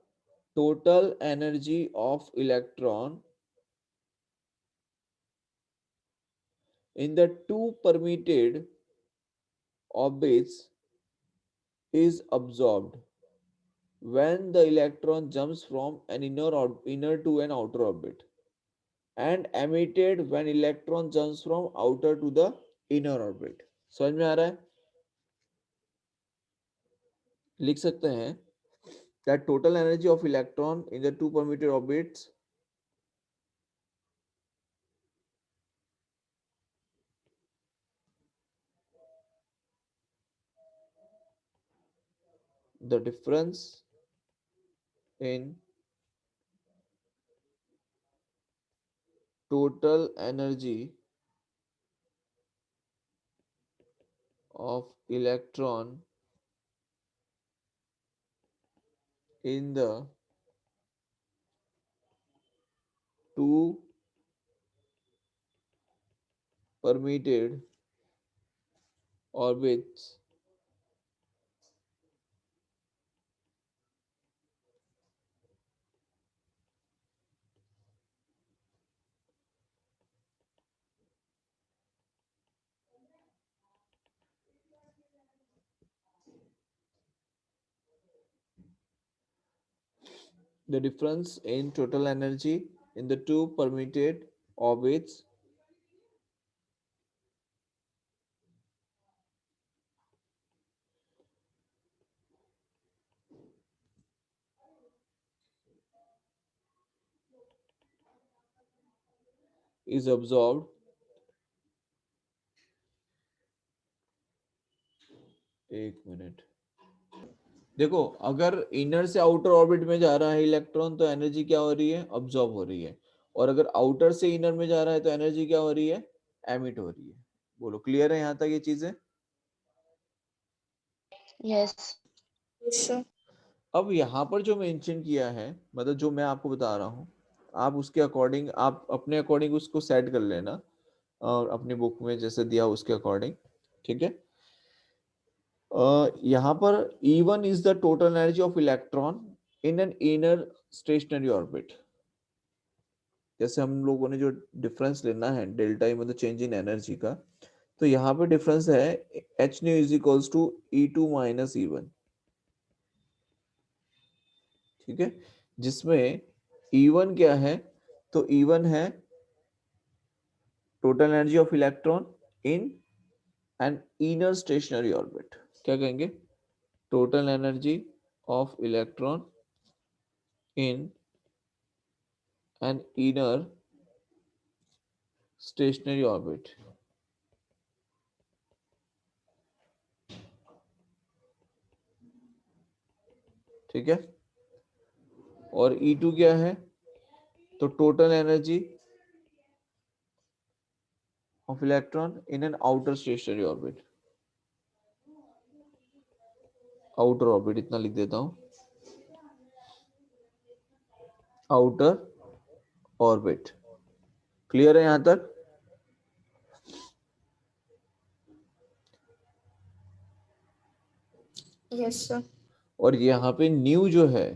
total energy of electron in the two permitted orbits is absorbed when the electron jumps from an inner to an outer orbit, and emitted when electron jumps from outer to the inner orbit। समझ में आ रहा है? लिख सकते हैं that total energy of electron in the two permitted orbits the difference in total energy of electron in the two permitted orbits the difference in total energy in the two permitted orbits is absorbed एक minute देखो अगर inner से outer orbit में जा रहा है electron तो energy क्या हो रही है, अब्सॉर्ब हो रही है। और अगर आउटर से इनर में जा रहा है तो एनर्जी क्या हो रही है, एमिट हो रही है। बोलो क्लियर है यहाँ तक ये चीजें? Yes. Yes, sir. अब यहाँ पर जो मेंशन किया है, मतलब जो मैं आपको बता रहा हूँ, आप उसके अकॉर्डिंग, आप अपने अकॉर्डिंग उसको सेट कर लेना और अपनी बुक में जैसे दिया उसके अकॉर्डिंग, ठीक है। यहाँ पर E1 is the total energy of electron in an inner stationery orbit. जैसे हम लोगों ने जो डिफरेंस लेना है डेल्टा ई मतलब चेंज इन एनर्जी का, तो यहाँ पे डिफरेंस है h nu is equals to E2 minus E1, ठीक है। जिसमें E1 क्या है, तो E1 है total energy of electron in an inner stationery orbit. क्या कहेंगे, total energy of electron in an inner stationery orbit, ठीक है। और E2 क्या है, तो total energy of electron in an outer stationery orbit. Outer orbit इतना लिख देता हूं, आउटर ऑर्बिट। क्लियर है यहां तक? Yes, sir. और यहाँ पे न्यू जो है,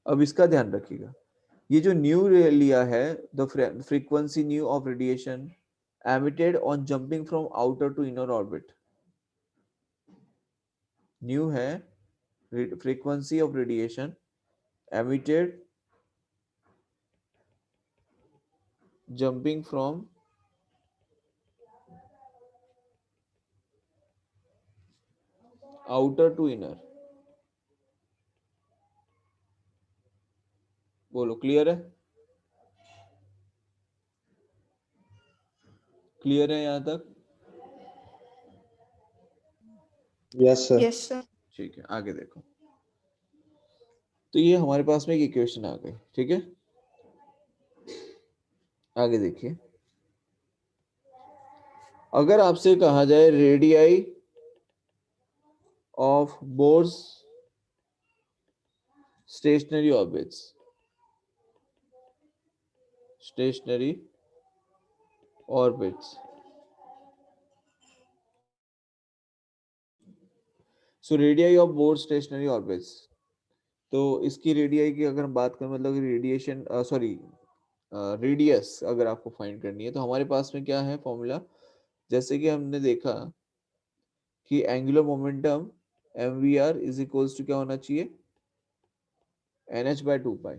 अब इसका ध्यान रखिएगा, ये जो न्यू लिया है, the frequency nu of radiation emitted on jumping from outer to inner orbit. Nu है frequency of radiation emitted jumping from outer to inner. बोलो क्लियर है? क्लियर है यहां तक? Yes sir. Yes, sir. ठीक है, आगे देखो। तो ये हमारे पास में एक इक्वेशन आ गई, ठीक है। आगे देखिए, अगर आपसे कहा जाए radii of Bohr's stationary orbits, stationary orbits, so radii of Bohr's stationary orbits, तो इसकी रेडियाई की अगर हम बात करें, मतलब रेडिएशन सॉरी रेडियस अगर आपको फाइंड करनी है, तो हमारे पास में क्या है फॉर्मूला, जैसे कि हमने देखा कि angular momentum mvr is equals to क्या होना चाहिए, nh बाय 2 पाई।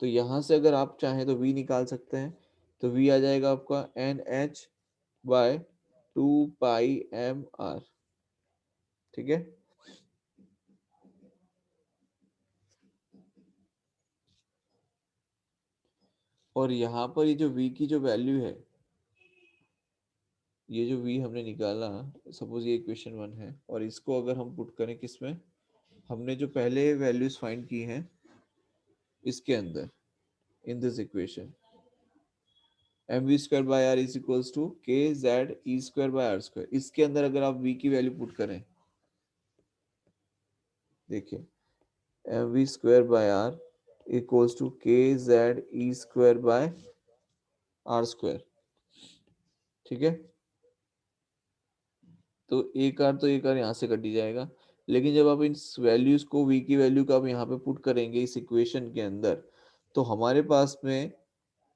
तो यहाँ से अगर आप चाहें तो v निकाल सकते हैं, तो v आ जाएगा आपका nh बाय 2 पाई mr, ठीक है। और यहाँ पर ये जो v की जो वैल्यू है, ये जो v हमने निकाला, सपोज ये इक्वेशन 1 है, और इसको अगर हम पुट करें किसमें, हमने जो पहले वैल्यूज फाइंड की हैं इसके अंदर, in this equation mv square by r is equals to k Z E square by r square, इसके अंदर अगर आप v की वैल्यू पुट करें, देखिए mv square by r equals to k Z E square by r square, ठीक है। तो एक आर यहाँ से कट ही जाएगा, लेकिन जब आप इन वैल्यूज को v की वैल्यू का आप यहाँ पे पुट करेंगे इस इक्वेशन के अंदर, तो हमारे पास में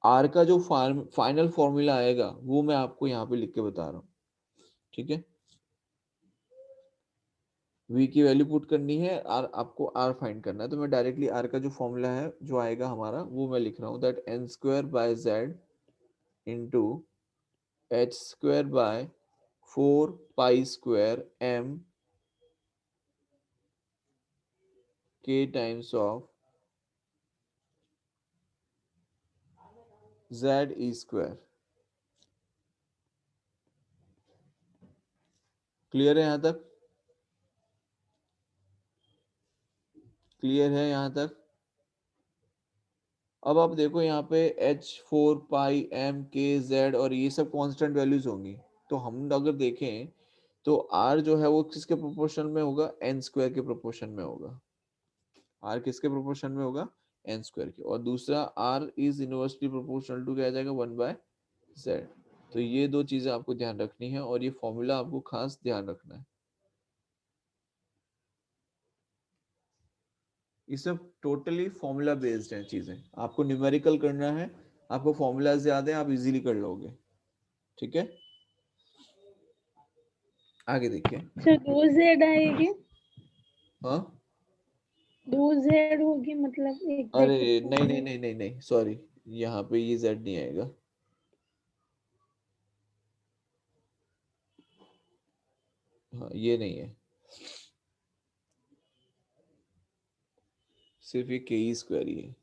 r का जो फाइनल फॉर्मूला आएगा वो मैं आपको यहाँ पे लिख के बता रहा हूँ, ठीक है। v की वैल्यू पुट करनी है, r आपको r फाइंड करना है, तो मैं डायरेक्टली r का जो फॉर्मूला है जो आएगा हमारा वो मैं लिख रहा हूँ, that n square by z into h square by 4 pi square m k times of z e square. Clear है यहाँ तक? क्लियर है यहाँ तक? अब आप देखो यहाँ पे h4 पाई m k z और ये सब कांस्टेंट वैल्यूज होंगी, तो हम अगर देखें तो r जो है वो किसके प्रोपोर्शन में होगा, n स्क्वायर के प्रोपोर्शन में होगा। r किसके प्रोपोर्शन में होगा, n स्क्वायर के, और दूसरा r is inversely proportional to क्या आ जाएगा, 1/z। तो ये दो चीजें आपको ध्यान रखनी है और ये फॉर्मूला आपको खास ध्यान रखना है। ये सब टोटली फॉर्मूला बेस्ड है चीजें, आपको न्यूमेरिकल करना है, आपको फॉर्मूलाज याद है, आप इजीली कर लोगे। ठीक है, आगे देखिए। सर 2z आएगी, हाँ, 2z होगी, मतलब एक अरे ब्रैकेट नहीं नहीं में। नहीं नहीं नहीं, सॉरी, यहाँ पे ये z नहीं आएगा। हाँ, ये नहीं है, सिर्फ ये के ई स्क्वायर ही है,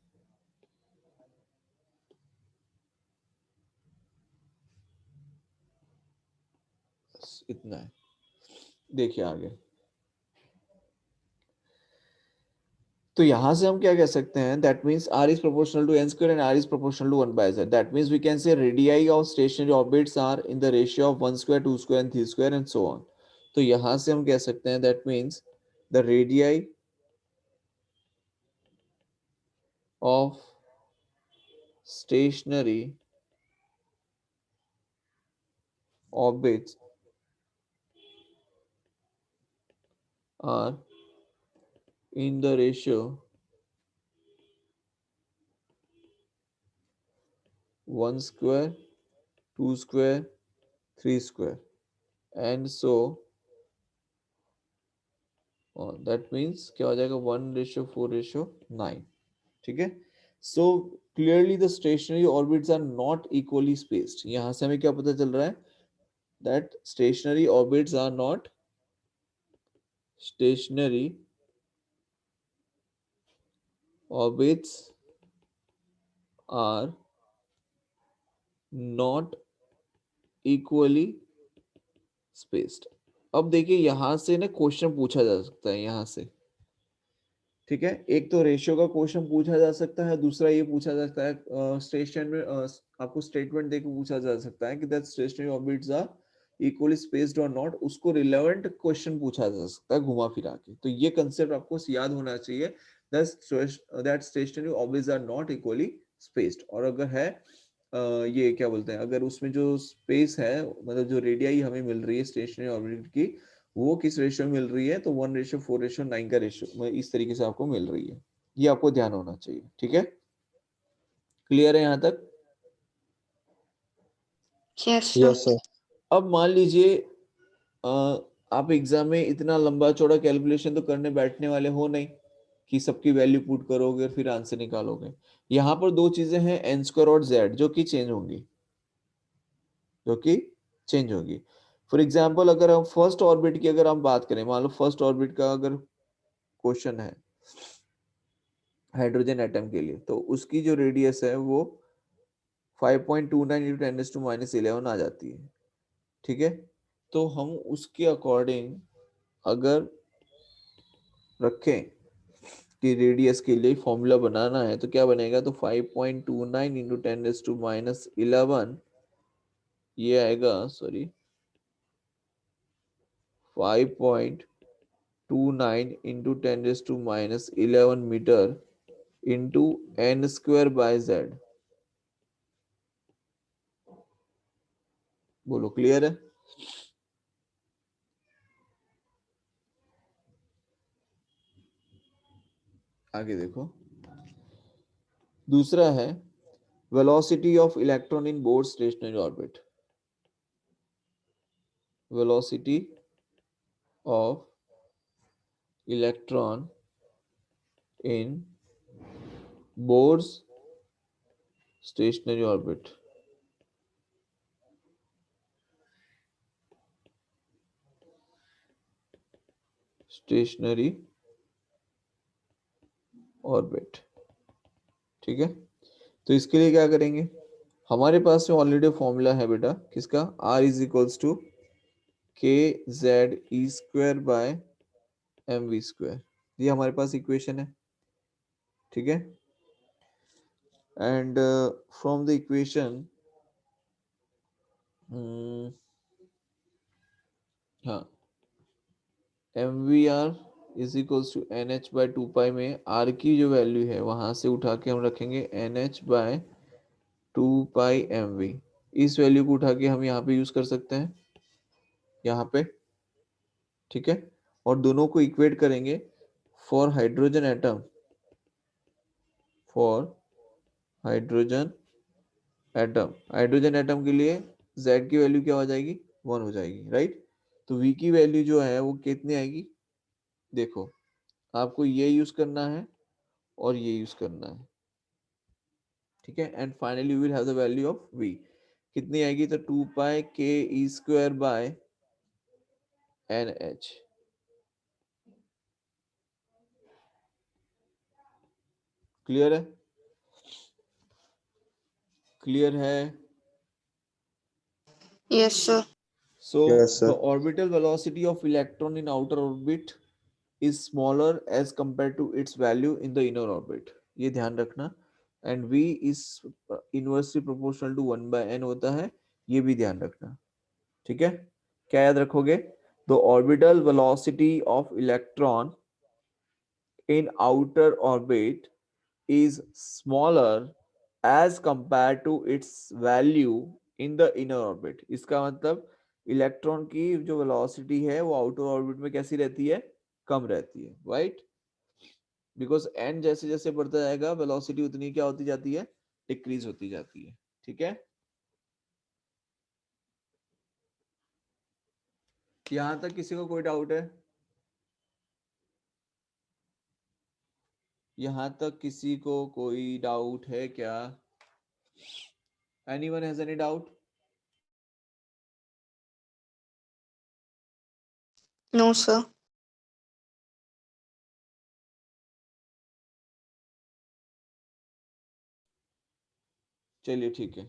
बस इतना है। देखिए आगे, तो यहां से हम क्या कह सकते हैं, that means r is proportional to n square and r is proportional to 1/z, that means we can say radii of stationary orbits are in the ratio of 1 square 2 square and 3 square and so on. तो यहां से हम कह सकते हैं that means the radii of stationary orbits are in the ratio 1 square 2 square 3 square and so on, that means क्या हो जाएगा 1:4:9। ठीक है, so clearly the stationary orbits are not equally spaced। यहां से हमें क्या पता चल रहा है, that stationary orbits are not stationary orbits are not equally spaced। अब देखिए यहां से ना क्वेश्चन पूछा जा सकता है यहां से, ठीक है, एक तो रेशियो का क्वेश्चन पूछा जा सकता है, दूसरा ये पूछा जा सकता है स्टेशन में आपको स्टेटमेंट देके पूछा जा सकता है कि that stationary orbits are equally spaced और नॉट, उसको रिलेवेंट क्वेश्चन पूछा जा सकता है घुमा फिरा के। तो ये कंसेप्ट आपको याद होना चाहिए, that stationary orbits are not equally spaced. और अगर है ये क्या बोलते हैं, अगर उसमें जो स्पेस है, मतलब जो रेडियाई हमें मिल रही है स्टेशनरी ऑर्बिट की, वो किस रेशियो में मिल रही है, तो 1:4:9 का रेशियो इस तरीके से आपको मिल रही है। ये आपको ध्यान होना चाहिए। ठीक है, क्लियर है यहाँ तक? Yes, sir. Yes, sir. अब मान लीजिए आप एग्जाम में इतना लंबा चौड़ा कैलकुलेशन तो करने बैठने वाले हो नहीं कि सबकी वैल्यू पुट करोगे और फिर आंसर निकालोगे। यहाँ पर दो चीजें हैं, एन स्क्वायर और जेड, जो कि चेंज होंगी, जो कि चेंज होगी। फॉर एग्जाम्पल अगर हम फर्स्ट ऑर्बिट की अगर हम बात करें, मान लो फर्स्ट ऑर्बिट का अगर क्वेश्चन है हाइड्रोजन एटम के लिए, तो उसकी जो रेडियस है वो 5.29 × 10⁻11 आ जाती है। ठीक है, तो हम उसके अकॉर्डिंग अगर रखें कि रेडियस के लिए फॉर्मूला बनाना है, तो क्या बनेगा, तो 5.29 × 10⁻11 ये आएगा, sorry 5.29 × 10⁻11 metre into n square by z। बोलो क्लियर है? आगे देखो, दूसरा है velocity of electron in Bohr's stationary orbit. Velocity of electron in Bohr's stationary orbit. Stationary orbit, ठीक है, तो इसके लिए क्या करेंगे, हमारे पास में ऑलरेडी फॉर्मूला है बेटा किसका, r is equals to k Z E square by m we square, ये हमारे पास इक्वेशन है। ठीक है। एंड फ्रॉम द इक्वेशन, हाँ, mvr is equals to nh by 2 pi में r की जो वैल्यू है वहां से उठा के हम रखेंगे nh बाय 2 पाई mv। इस वैल्यू को उठा के हम यहाँ पे यूज कर सकते हैं, यहाँ पे, ठीक है। और दोनों को इक्वेट करेंगे for hydrogen atom, for hydrogen hydrogen atom के लिए z की वैल्यू क्या हो जाएगी, 1 हो जाएगी, राइट। तो v की वैल्यू जो है वो कितनी आएगी, देखो आपको ये यूज करना है और ये यूज करना है, ठीक है। And finally we will have the value of v, कितनी आएगी, तो 2 pi k e square by nh। Clear है, क्लियर है। Yes, sir. So Yes, sir. the orbital velocity of electron in outer orbit is smaller as compared to its value in the inner orbit, ये ध्यान रखना। And v is inversely proportional to 1/n होता है, ये भी ध्यान रखना, ठीक है। क्या याद रखोगे, the orbital velocity of electron in outer orbit is smaller as compared to its value in the inner orbit। इसका मतलब इलेक्ट्रॉन की जो वेलोसिटी है वो आउटर ऑर्बिट में कैसी रहती है, कम रहती है, राइट। बिकॉज एन जैसे जैसे बढ़ता जाएगा वेलोसिटी उतनी क्या होती जाती है, डिक्रीज होती जाती है, ठीक है। यहां तक किसी को कोई डाउट है, यहां तक किसी को कोई डाउट है क्या, anyone has any doubt. No, sir. चलिए ठीक है।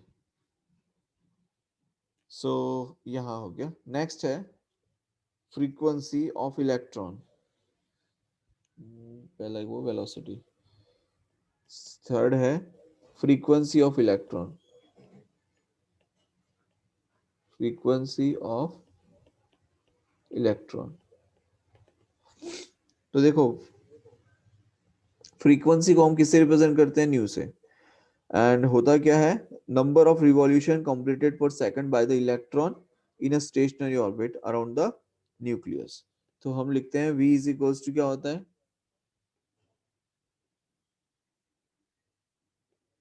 सो यहाँ हो गया। नेक्स्ट है फ्रीक्वेंसी ऑफ इलेक्ट्रॉन, पहला वो वेलोसिटी, थर्ड है frequency of electron, frequency of electron. तो देखो फ्रीक्वेंसी को हम किससे रिप्रेजेंट करते हैं, न्यू से। एंड होता क्या है, नंबर ऑफ रिवॉल्यूशन कंप्लीटेड पर second by the electron in a stationary orbit around the nucleus. तो हम लिखते हैं v इज इक्वल्स टू क्या होता है,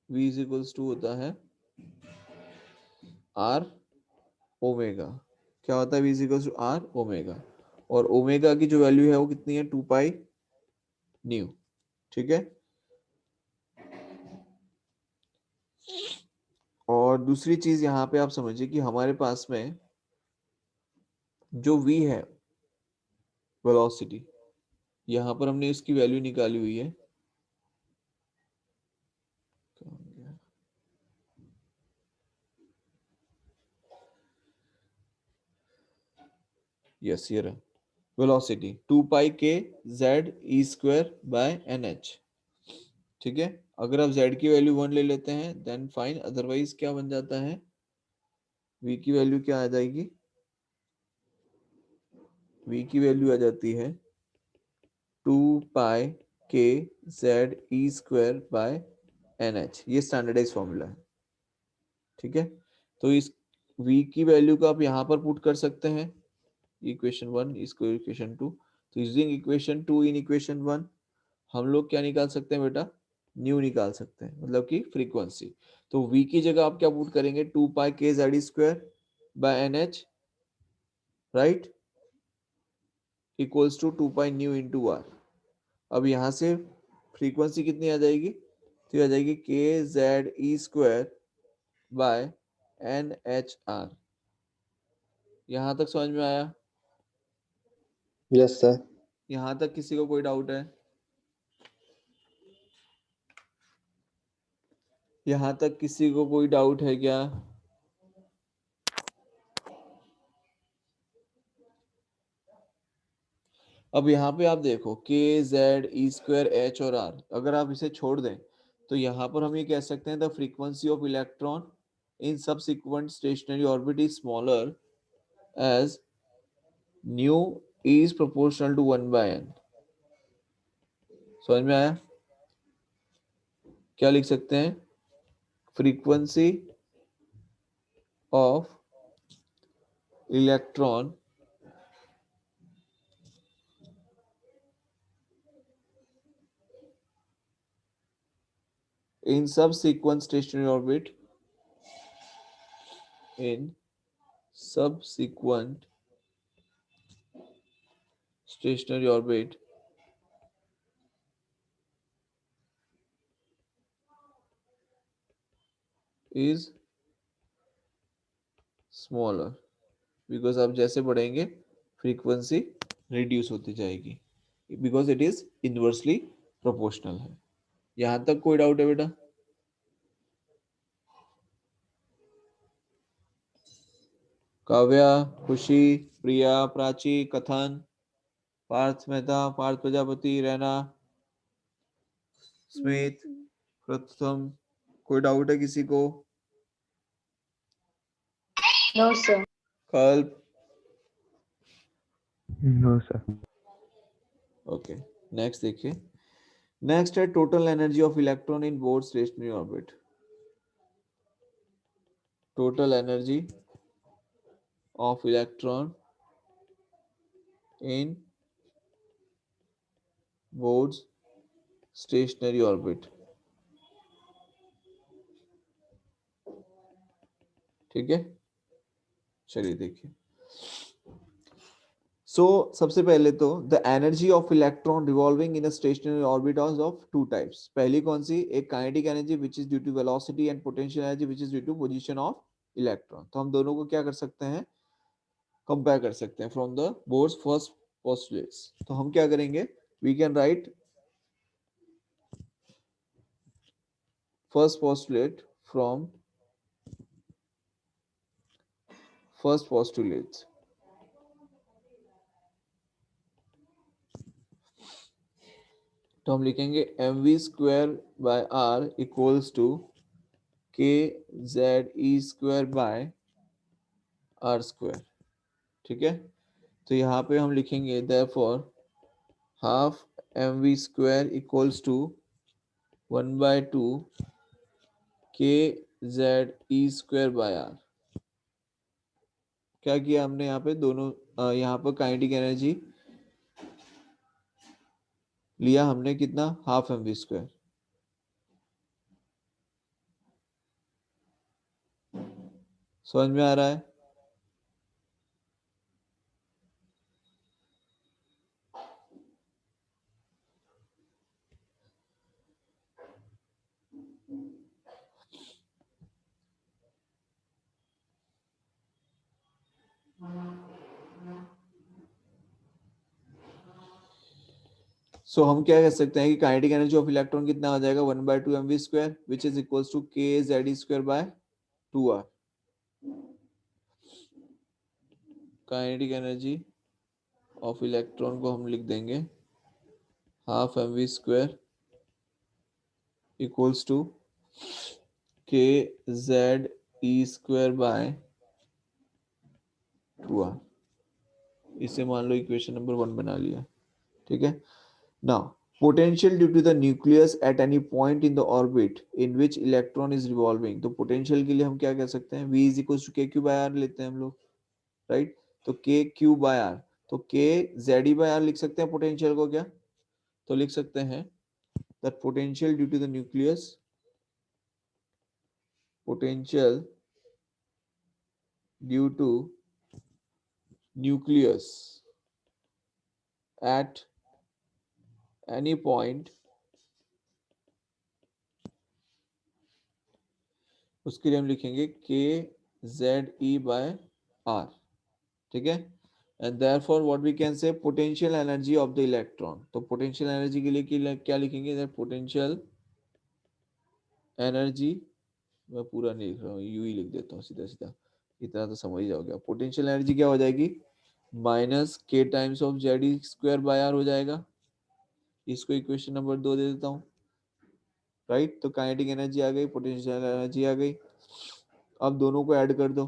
v इज इक्वल्स टू होता है r ओमेगा। क्या होता है v is equals to r omega, और ओमेगा की जो वैल्यू है वो कितनी है, 2 पाई न्यू, ठीक है। और दूसरी चीज यहाँ पे आप समझिए कि हमारे पास में जो v है वेलोसिटी, यहाँ पर हमने इसकी वैल्यू निकाली हुई है, यस ये रहा velocity 2 pi k z e square by nh, ठीक है। अगर आप z की वैल्यू 1 ले लेते हैं देन फाइन, अदरवाइज क्या बन जाता है, v की वैल्यू क्या आ जाएगी, v की वैल्यू आ जाती है 2 pi k z e square by nh, ये स्टैंडर्डाइज फॉर्मूला है, ठीक है। तो इस v की वैल्यू को आप यहाँ पर पुट कर सकते हैं, इक्वेशन 1 इसको इक्वेशन 2। तो यूजिंग इक्वेशन 2 इन इक्वेशन 1 हम लोग क्या निकाल सकते हैं बेटा, न्यू निकाल सकते हैं, मतलब कि फ्रीक्वेंसी। तो v की जगह आप क्या पुट करेंगे, 2 pi k z square by nh, right, equals to 2 pi nu into r. अब यहाँ से फ्रीक्वेंसी कितनी आ जाएगी, तो ये आ जाएगी k z e square by n h r. यहाँ तक समझ में आया, Yes, sir. यहाँ तक किसी को कोई डाउट है, यहाँ तक किसी को कोई डाउट है क्या, अब यहाँ पे आप देखो के जेड ई स्क्वायर एच और आर, अगर आप इसे छोड़ दें तो यहाँ पर हम ये कह सकते हैं the frequency of electron in subsequent stationary orbit is smaller as nu is proportional to 1/n। समझ में आया? क्या लिख सकते हैं? Frequency of electron in subsequent stationary orbit in subsequent stationary orbit is smaller because आप जैसे बढ़ेंगे फ्रीक्वेंसी रिड्यूस होती जाएगी because it is inversely proportional है। यहां तक कोई डाउट है बेटा? काव्या, खुशी, प्रिया, प्राची, कथन, पार्थ मेहता, पार्थ प्रजापति, रैना, स्मित, प्रथम, कोई डाउट है किसी को? No, sir. Kalp, No, sir. Okay. Next देखिए, नेक्स्ट है total energy of electron in Bohr's stationary orbit. Total energy of electron in Bohr's stationary orbit. ठीक है, चलिए देखिए। सो सबसे पहले तो the energy of electron revolving in a stationary orbit is of two types. पहली कौन सी? एक kinetic energy which is due to velocity and potential energy which is due to position of electron. तो हम दोनों को क्या कर सकते हैं? कंपेयर कर सकते हैं from the Bohr's first postulates. तो हम क्या करेंगे? We can write first postulate from first postulates. तो हम लिखेंगे mv square by r equals to k Z E square by r square. ठीक है, तो यहाँ पे हम लिखेंगे therefore half mv square equals to 1/2 k Z E square by r. क्या किया हमने यहाँ पे? दोनों यहाँ पर काइनेटिक एनर्जी लिया हमने, कितना? Half mv square. समझ में आ रहा है? सो हम क्या कह सकते हैं कि काइनेटिक एनर्जी ऑफ इलेक्ट्रॉन कितना आ जाएगा? 1/2 mv square which is equals to k Z E square by 2r। Kinetic energy of electron को हम लिख देंगे half mv square equals to k Z E square by 2r। इसे मान लो equation number 1 बना लिया। ठीक है, now potential due to the nucleus at any point in the orbit in which electron is revolving। तो potential के लिए हम क्या कह सकते हैं? V is equals to kq by r लेते हैं हम लोग, राइट? तो kq by r, तो k z by r लिख सकते हैं पोटेंशियल को क्या? तो लिख सकते हैं that potential due to the nucleus, potential due to nucleus at any point, उसके लिए हम लिखेंगे के जेड ई बाय आर। ठीक है, and therefore what we can say potential energy of the electron। तो potential energy के लिए क्या लिखेंगे? that potential energy, मैं पूरा नहीं लिख रहा हूँ, यू ही लिख देता हूँ सीधा सीधा, इतना तो समझ ही जाओगे। पोटेंशियल एनर्जी क्या हो जाएगी? Minus k times of z E square by r हो जाएगा। इसको इक्वेशन नंबर 2 दे देता हूँ, राइट। तो काइनेटिक एनर्जी आ गई, पोटेंशियल एनर्जी आ गई। अब दोनों को ऐड कर दो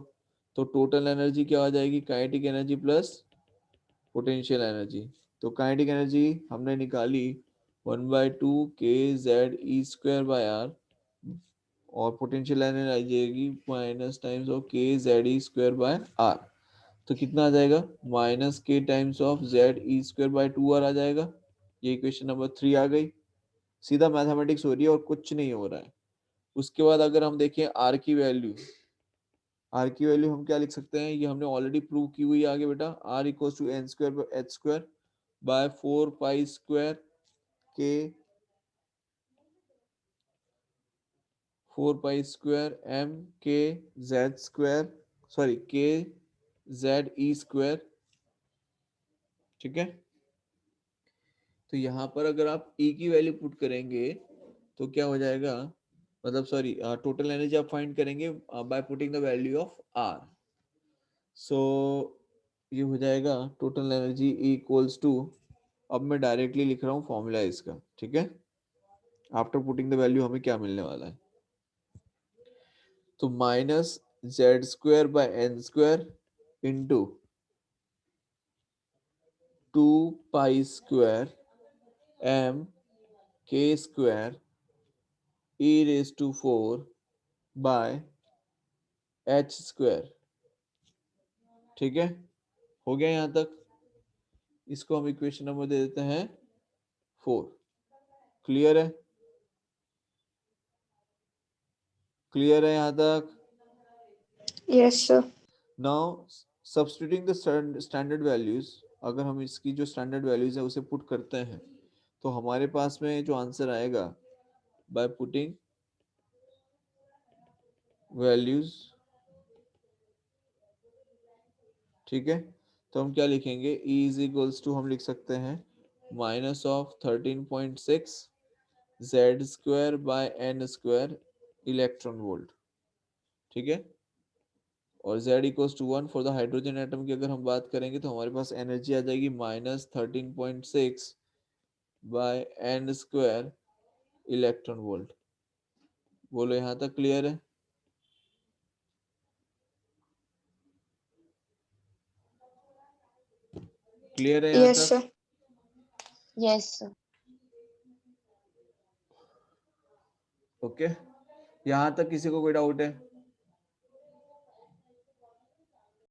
तो टोटल एनर्जी क्या हो जाएगी, kinetic energy plus potential energy. तो काइनेटिक एनर्जी हमने निकाली 1/2 k Z E square by r, और पोटेंशियल एनर्जी आ जाएगी minus times of k Z E square by r. तो कितना आ जाएगा, minus k times of z E square by 2r आ जाएगा। ये इक्वेशन नंबर 3 आ गई। सीधा मैथमेटिक्स हो रही है और कुछ नहीं हो रहा है। उसके बाद अगर हम देखें आर की वैल्यू, आर की वैल्यू हम क्या लिख सकते हैं, ये हमने ऑलरेडी प्रूव की हुई है आगे बेटा। R equals to n square h square by 4 pi square k 4 pi square m k z square, sorry k Z E square, ठीक है। तो यहाँ पर अगर आप E की वैल्यू पुट करेंगे तो क्या हो जाएगा, मतलब सॉरी टोटल एनर्जी आप फाइंड करेंगे by putting the value of R। So ये हो जाएगा total energy E equals to, अब मैं डायरेक्टली लिख रहा हूँ फॉर्मूला इसका, ठीक है। आफ्टर पुटिंग द वैल्यू हमें क्या मिलने वाला है, तो minus Z square by n square into 2 pi square m k square e raised to 4 by h square, ठीक है। हो गया यहाँ तक। इसको हम इक्वेशन नंबर दे देते हैं 4। क्लियर है, क्लियर है यहाँ तक। Yes, sir. Now substituting the standard values, अगर हम इसकी जो स्टैंडर्ड वैल्यूज है उसे पुट करते हैं तो हमारे पास में जो आंसर आएगा बाय पुटिंग वैल्यूज, ठीक है। तो हम क्या लिखेंगे, E इज इक्वल्स टू हम लिख सकते हैं minus of 13.6 Z square by n square electron volt, ठीक है। और Z equals to 1 for the hydrogen atom की अगर हम बात करेंगे तो हमारे पास एनर्जी आ जाएगी minus 13.6 by n square electron volt. बोलो यहाँ तक क्लियर है, क्लियर है यहाँ Yes, तक। sir. Yes, sir. ओके, यहाँ तक किसी को कोई डाउट है?